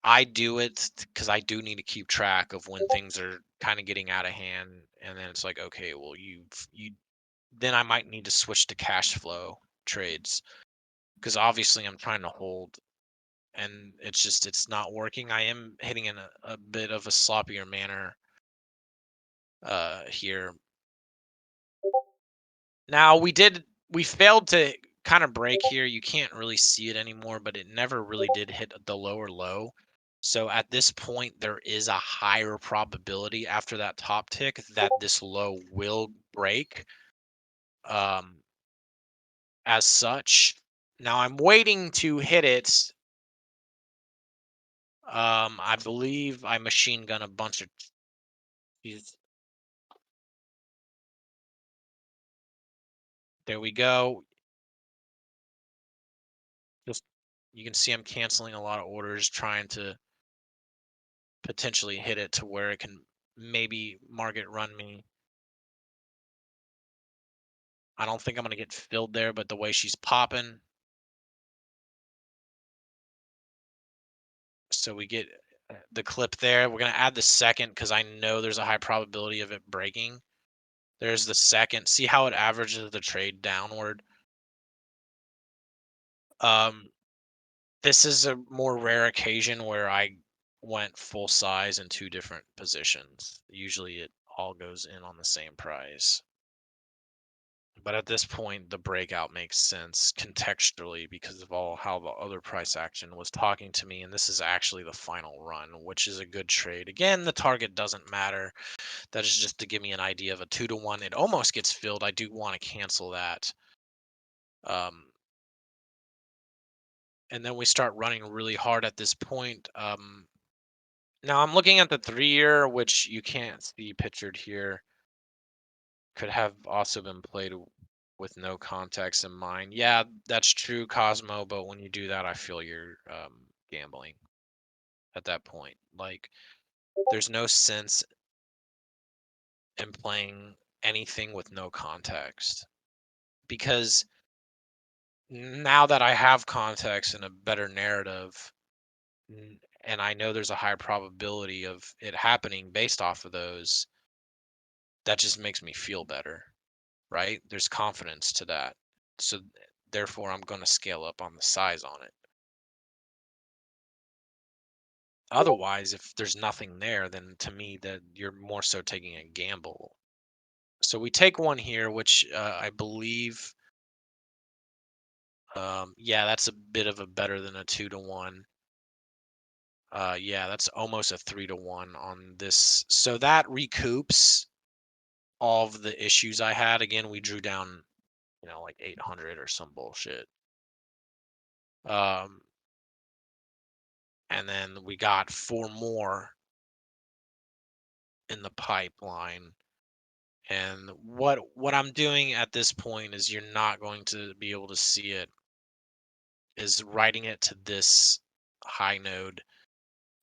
S1: I do it because I do need to keep track of when things are kind of getting out of hand, and then it's like, okay, well, you then I might need to switch to cash flow trades because obviously I'm trying to hold and it's not working. I am hitting in a bit of a sloppier manner here. Now we failed to kind of break here. You can't really see it anymore, but it never really did hit the lower low. So at this point, there is a higher probability after that top tick that this low will break. Um, as such, now I'm waiting to hit it. I believe I machine gun a bunch of these. There we go. Just you can see I'm canceling a lot of orders, trying to potentially hit it to where it can maybe market run me. I don't think I'm gonna get filled there, but the way she's popping, so we get the clip there. We're gonna add the second because I know there's a high probability of it breaking. There's the second. See how it averages the trade downward. Um, this is a more rare occasion where I went full size in two different positions. Usually it all goes in on the same price. But at this point, the breakout makes sense contextually because of all how the other price action was talking to me. And this is actually the final run, which is a good trade. Again, the target doesn't matter. That is just to give me an idea of a 2-to-1. It almost gets filled. I do want to cancel that. And then we start running really hard at this point. Now I'm looking at the 3-year, which you can't see pictured here. Could have also been played with no context in mind. Yeah, that's true, Cosmo, but when you do that, I feel you're gambling at that point. Like, there's no sense in playing anything with no context because now that I have context and a better narrative, and I know there's a high probability of it happening based off of those, that just makes me feel better, right? There's confidence to that. So therefore, I'm going to scale up on the size on it. Otherwise, if there's nothing there, then to me that you're more so taking a gamble. So we take one here, which I believe, yeah, that's a bit of a better than a 2-to-1. Yeah, that's almost a 3-to-1 on this. So that recoups all of the issues I had. Again, we drew down, like 800 or some bullshit. Um, and then we got four more in the pipeline. And what I'm doing at this point is you're not going to be able to see it, is writing it to this high node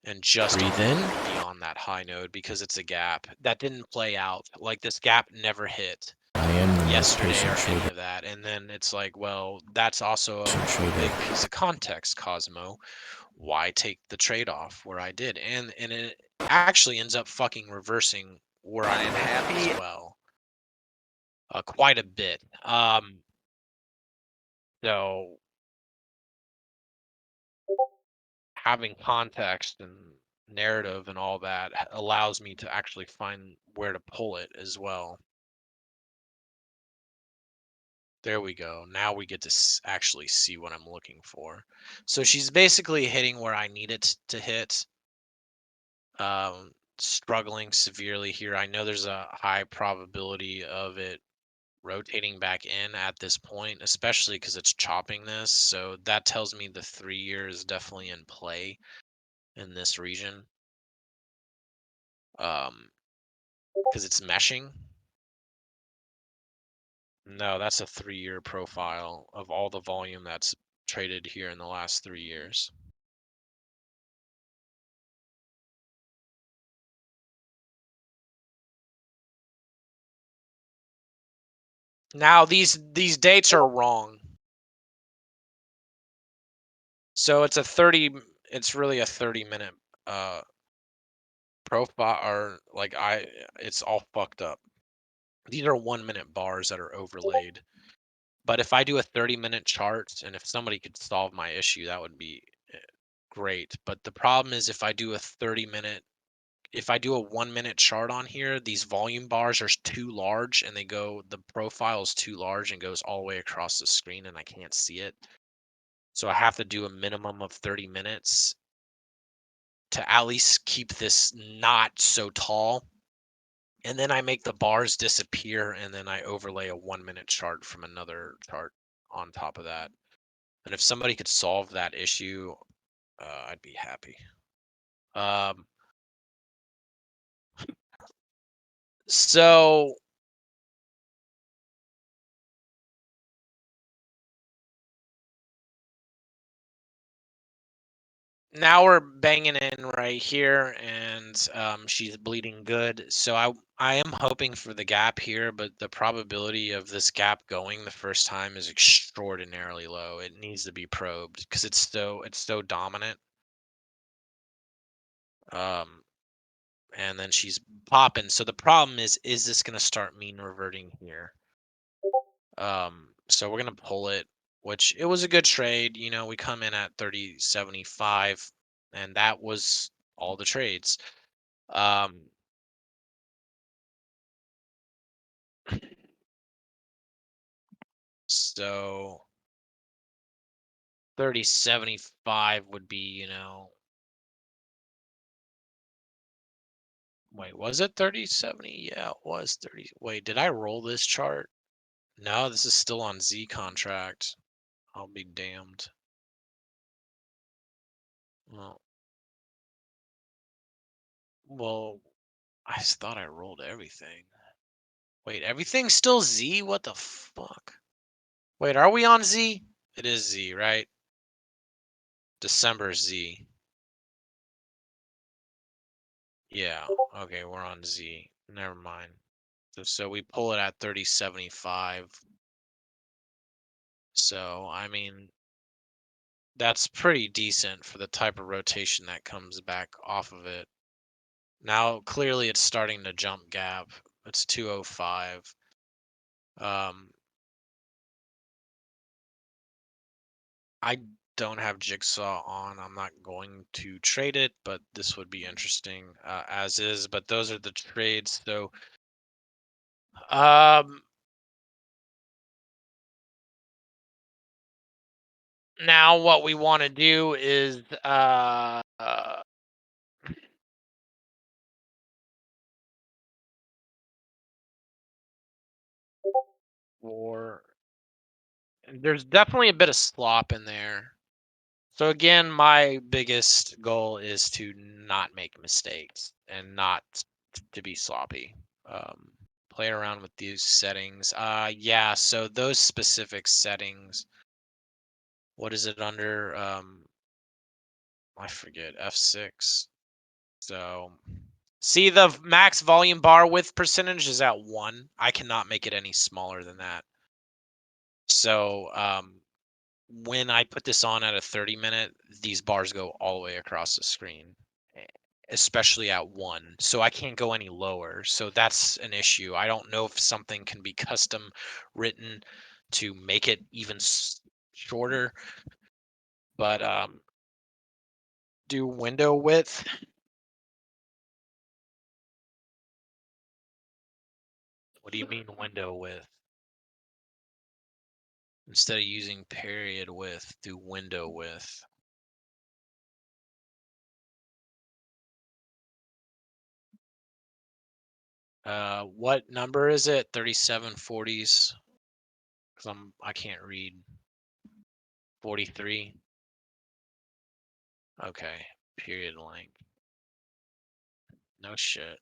S1: and just
S2: Breathe in.
S1: beyond that high node because it's a gap that didn't play out. Like this gap never hit
S2: I am the most
S1: yesterday
S2: patient
S1: or any
S2: trader.
S1: of that. And then it's like, well, that's also a big piece of context, Cosmo. Why take the trade-off where I did? And it actually ends up fucking reversing where I had as well. Quite a bit. So having context and narrative and all that allows me to actually find where to pull it as well. There we go. Now we get to actually see what I'm looking for. So she's basically hitting where I need it to hit. Struggling severely here. I know there's a high probability of it rotating back in at this point, especially because it's chopping this. So that tells me the 3-year is definitely in play in this region. Because it's meshing. No, that's a 3-year profile of all the volume that's traded here in the last 3 years. Now these dates are wrong. So it's really a 30-minute profile, or like it's all fucked up. These are 1-minute bars that are overlaid. But if I do a 30-minute chart and if somebody could solve my issue, that would be great. But the problem is if I do a 1 minute chart on here, these volume bars are too large and the profile is too large and goes all the way across the screen and I can't see it. So I have to do a minimum of 30 minutes to at least keep this not so tall. And then I make the bars disappear and then I overlay a 1 minute chart from another chart on top of that. And if somebody could solve that issue, I'd be happy. Um, so now we're banging in right here, and she's bleeding good. So I am hoping for the gap here, but the probability of this gap going the first time is extraordinarily low. It needs to be probed because it's so dominant. Um, and then she's popping. So the problem is this going to start mean reverting here? So we're gonna pull it, which it was a good trade. We come in at 30.75, and that was all the trades. Um, so 30.75 would be, wait, was it 30.70? Yeah, it was 30. Wait, did I roll this chart? No, this is still on Z contract. I'll be damned. Well, well, I thought I rolled everything. Wait, everything's still Z? What the fuck? Wait, are we on Z? It is Z, right? December Z. Yeah. Okay, we're on Z. Never mind. So we pull it at 30.75. So, I mean, that's pretty decent for the type of rotation that comes back off of it. Now, clearly it's starting to jump gap. It's 205. Um, I don't have Jigsaw on. I'm not going to trade it, but this would be interesting as is. But those are the trades. So, um, now what we want to do is for there's definitely a bit of slop in there. So again, my biggest goal is to not make mistakes and not to be sloppy. Play around with these settings. Yeah, so those specific settings, what is it under? I forget, F6. So see the max volume bar width percentage is at 1. I cannot make it any smaller than that. So when I put this on at a 30-minute, these bars go all the way across the screen, especially at 1. So I can't go any lower. So that's an issue. I don't know if something can be custom written to make it even shorter, but do window width. What do you mean window width? Instead of using period width, do window width. What number is it? 3740s? Because I can't read. 43. Okay. Period length. No shit.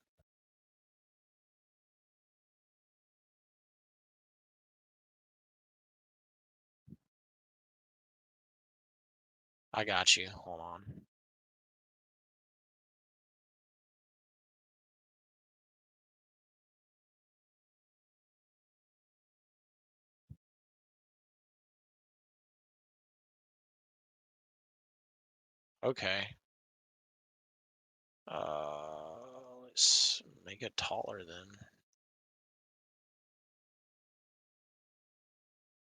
S1: I got you. Hold on. Okay. Let's make it taller then.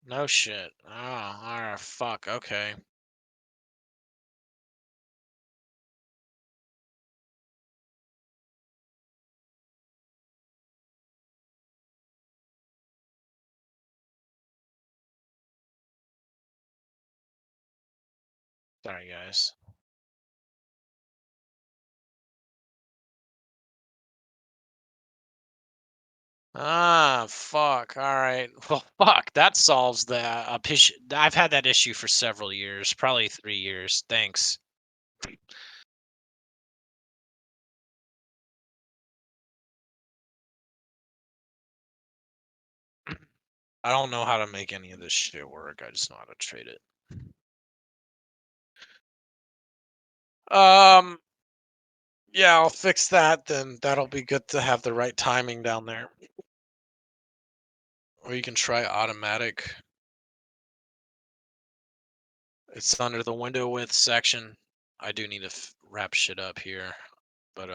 S1: No shit. Oh, alright, fuck. Okay. Sorry, guys. Ah, fuck. All right. Well, fuck. That solves the I've had that issue for several years, probably 3 years. Thanks. I don't know how to make any of this shit work. I just know how to trade it. Um, yeah, I'll fix that. Then that'll be good to have the right timing down there. Or you can try automatic. It's under the window width section. I do need to wrap shit up here, but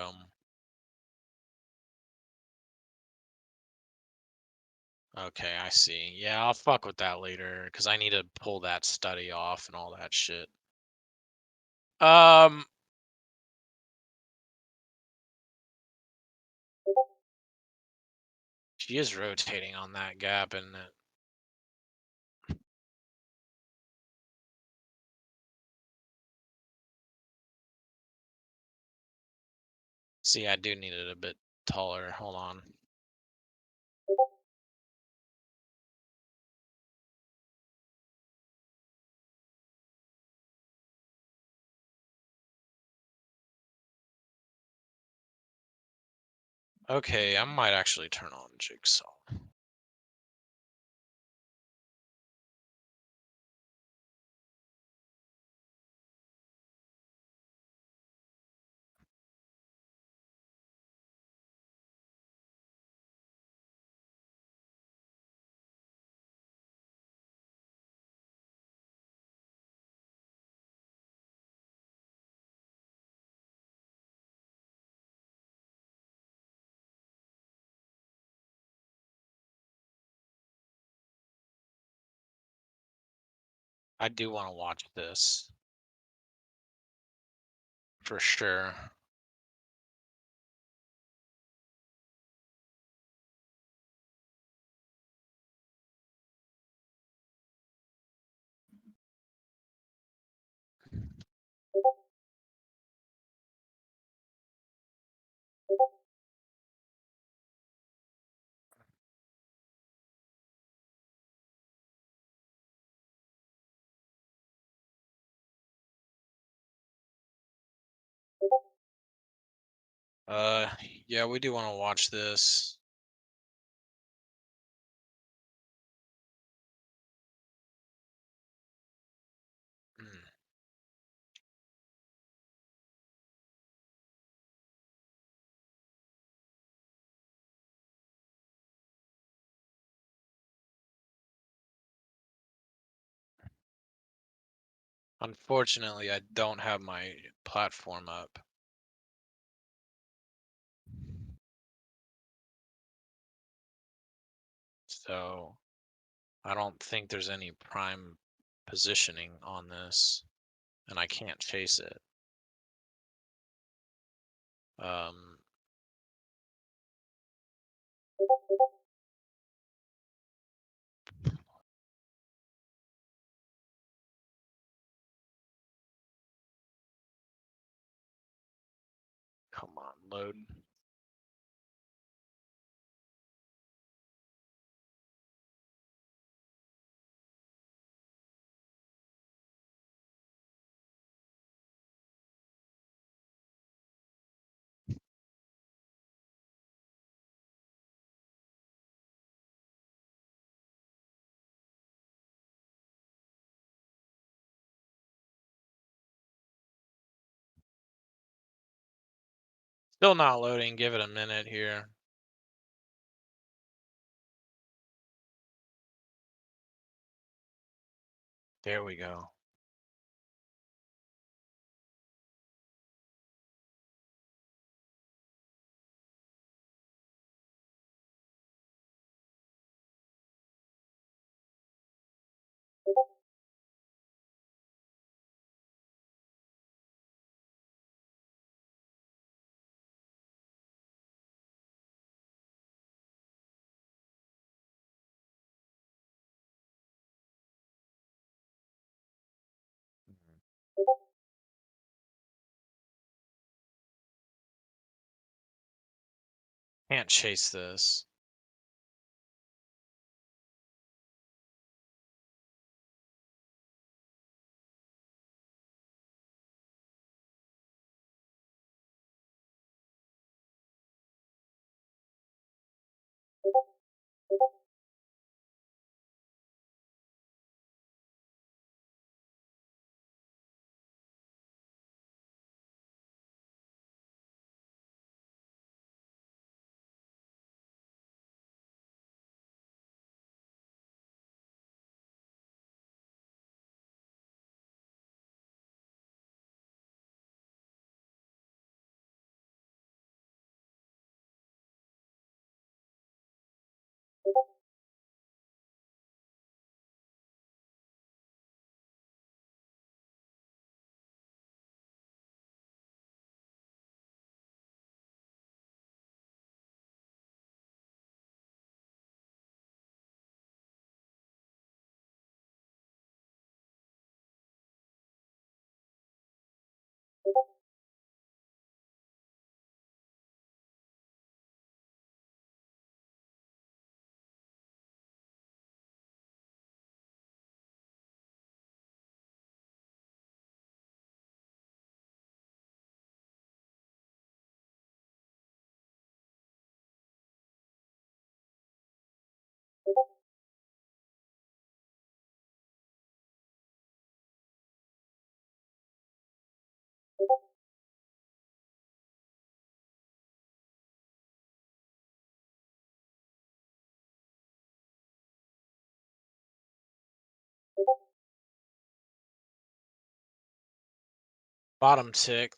S1: okay, I see. Yeah, I'll fuck with that later because I need to pull that study off and all that shit. Um, she is rotating on that gap, and see, I do need it a bit taller. Hold on. Okay, I might actually turn on Jigsaw. I do want to watch this for sure. Uh, yeah, we do want to watch this. Mm. Unfortunately, I don't have my platform up, so I don't think there's any prime positioning on this, and I can't chase it. Um, come on, load. Still not loading. Give it a minute here. There we go. Can't chase this. Bottom tick.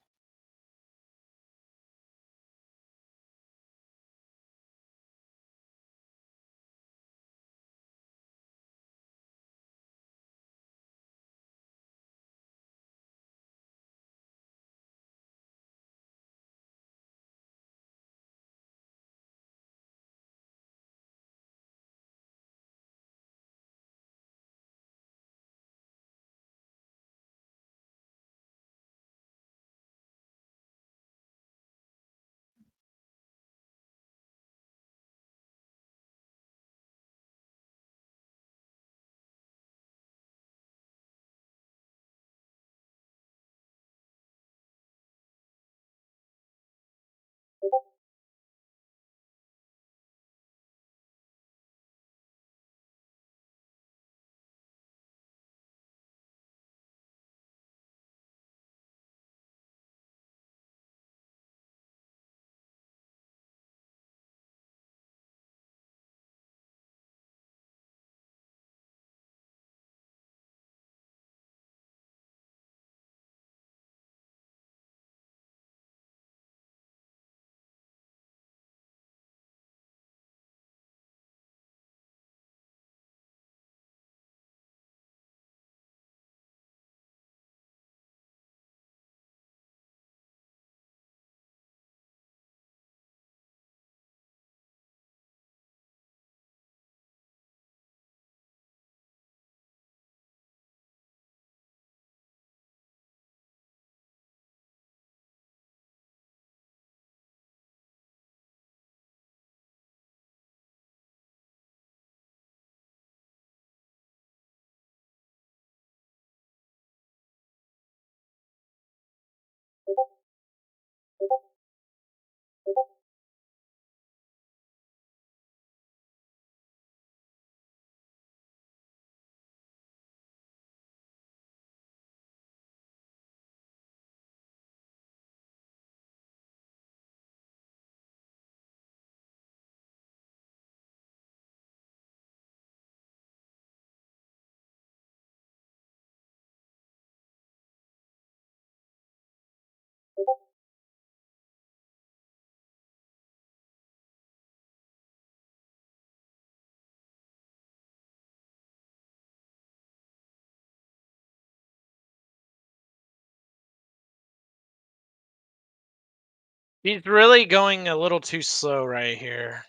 S1: He's really going a little too slow right here,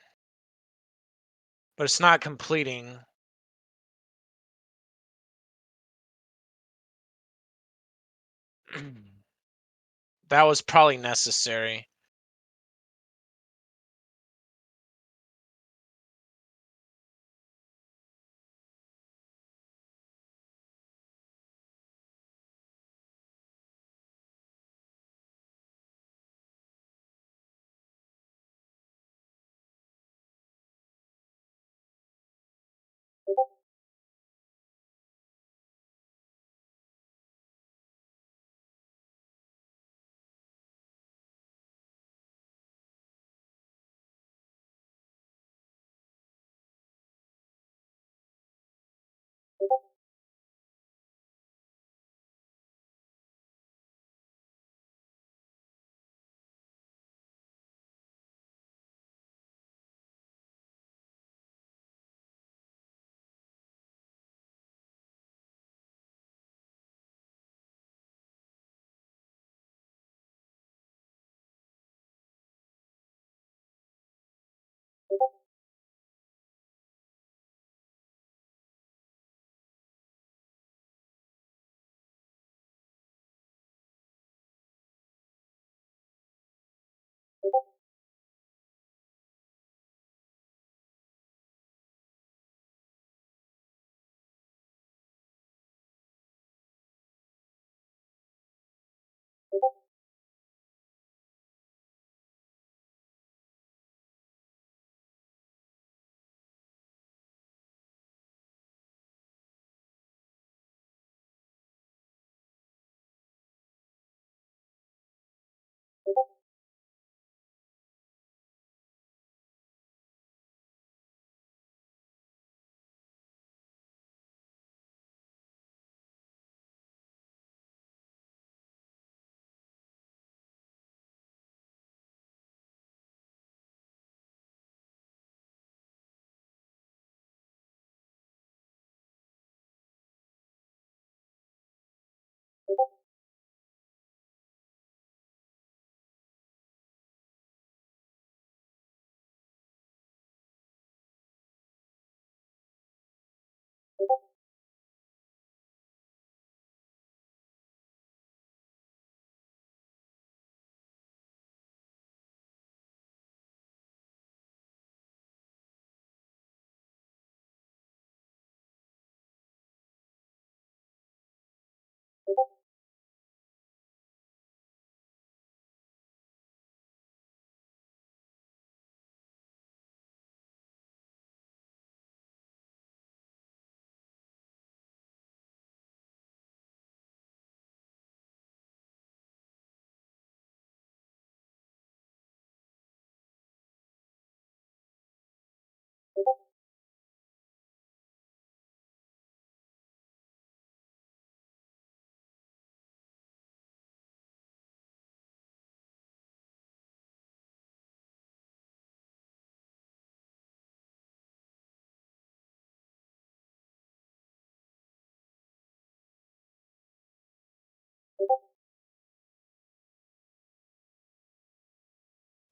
S1: but it's not completing. That was probably necessary.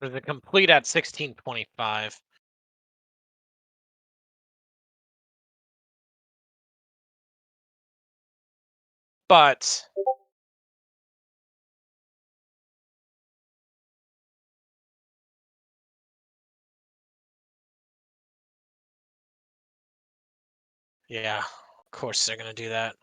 S1: There's a complete at 1625. But yeah, of course they're gonna do that.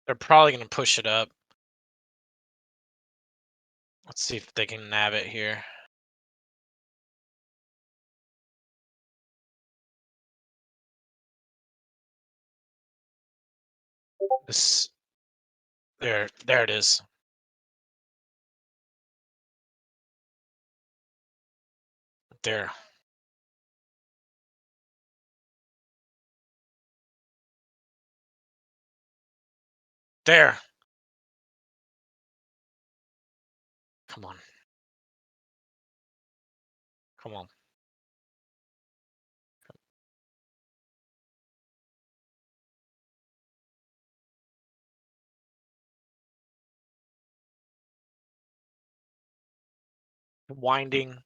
S1: They're probably gonna push it up. Let's see if they can nab it here. This there it is. There. There. Come on. Come on. Winding.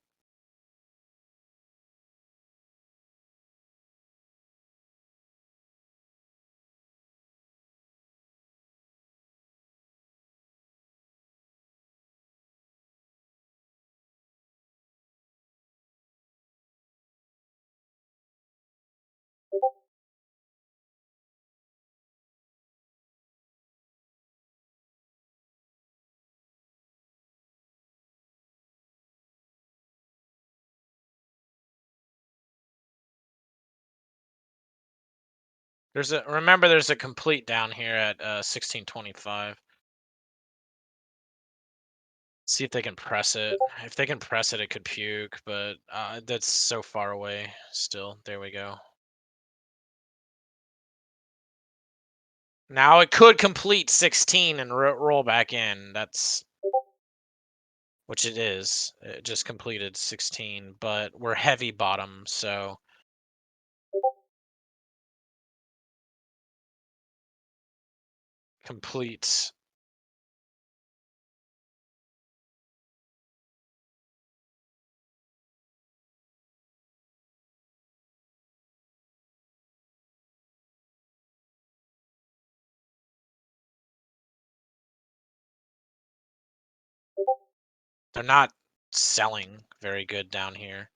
S1: Remember there's a complete down here at 1625. See if they can press it. If they can press it, it could puke, but that's so far away still. There we go. Now it could complete 16 and roll back in. That's which it is. It just completed 16, but we're heavy bottom, so complete. They're not selling very good down here.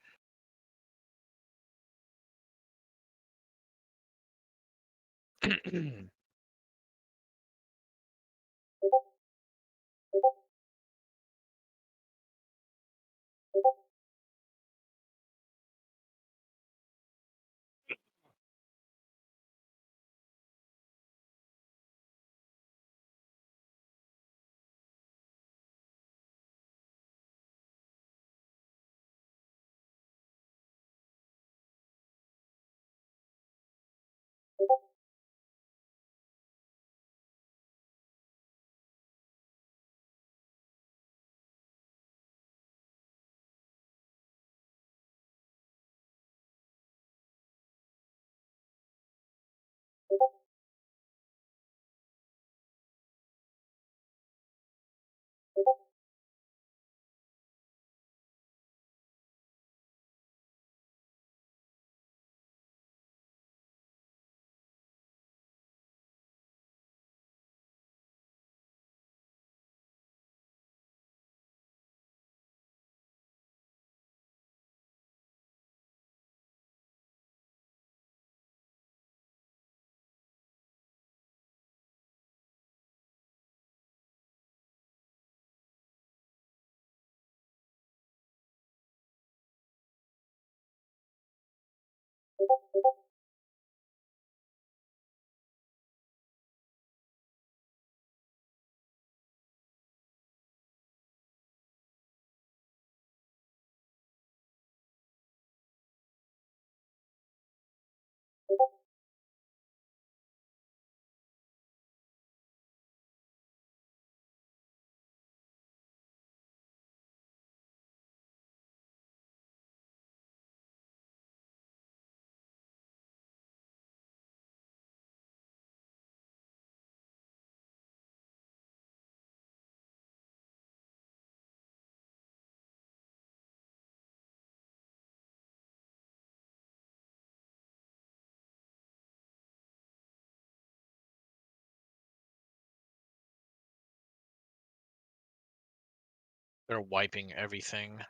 S1: They're wiping everything.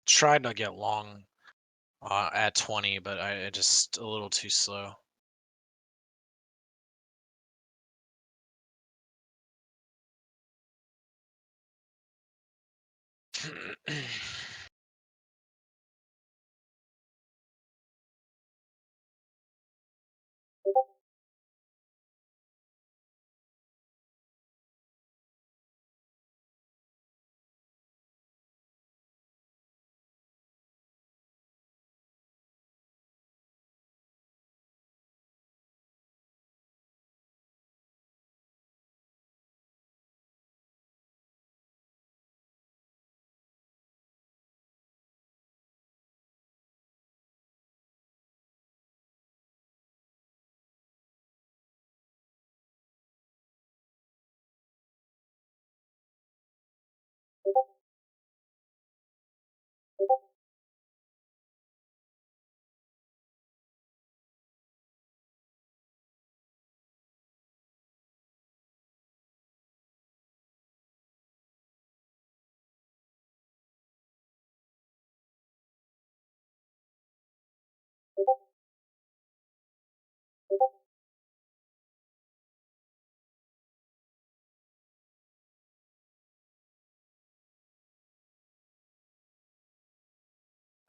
S1: Tried to get long at 20, but I just a little too slow.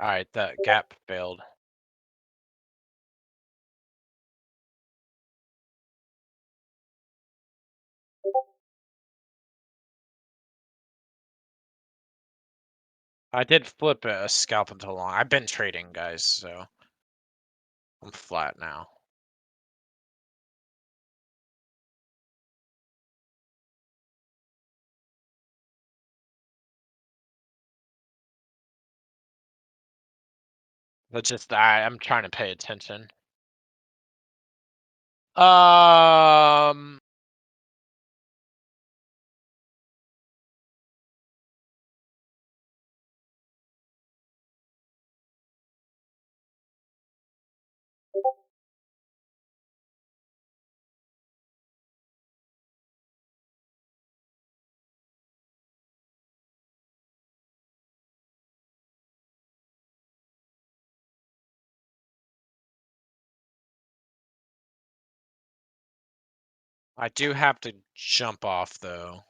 S1: All right, that gap failed. I did flip a scalp into long. I've been trading, guys, so I'm flat now. But just I'm trying to pay attention. Um, I do have to jump off though.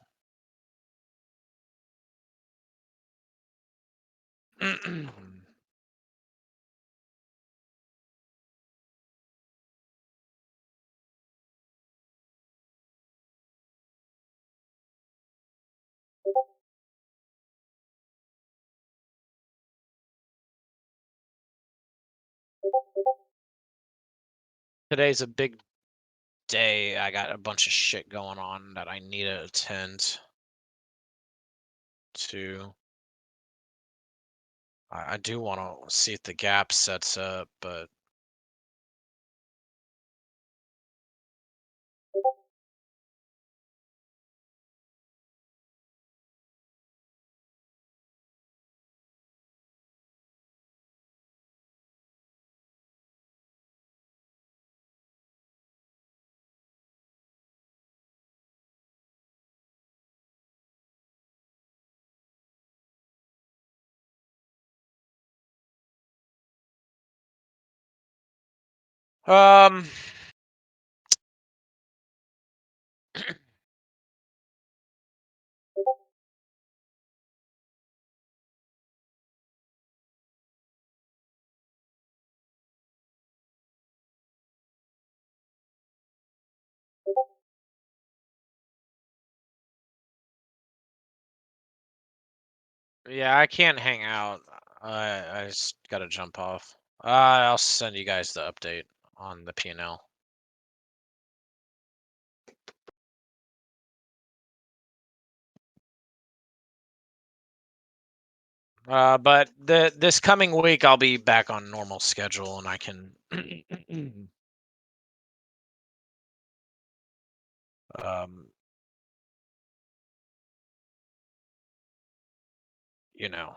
S1: Today's a big day. I got a bunch of shit going on that I need to attend to. I do want to see if the gap sets up, but um, Yeah, I can't hang out. I just gotta jump off. I'll send you guys the update on the P&L. But this coming week I'll be back on normal schedule and I can, um, you know,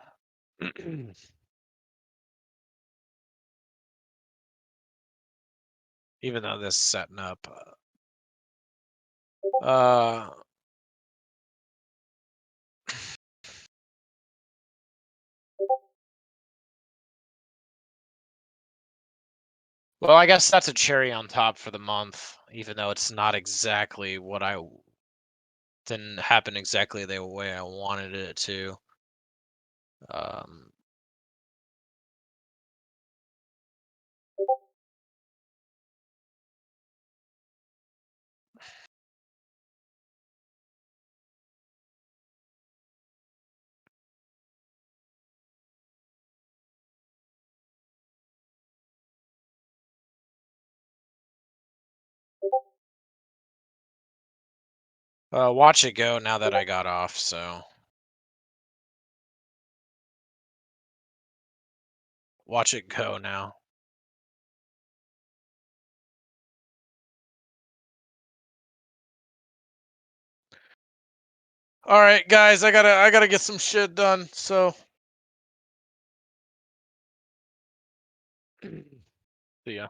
S1: even though this is setting up. Uh, well, I guess that's a cherry on top for the month, even though it's not exactly what I didn't happen exactly the way I wanted it to. Um, watch it go now that I got off. So watch it go now. All right, guys, I gotta get some shit done. So see ya.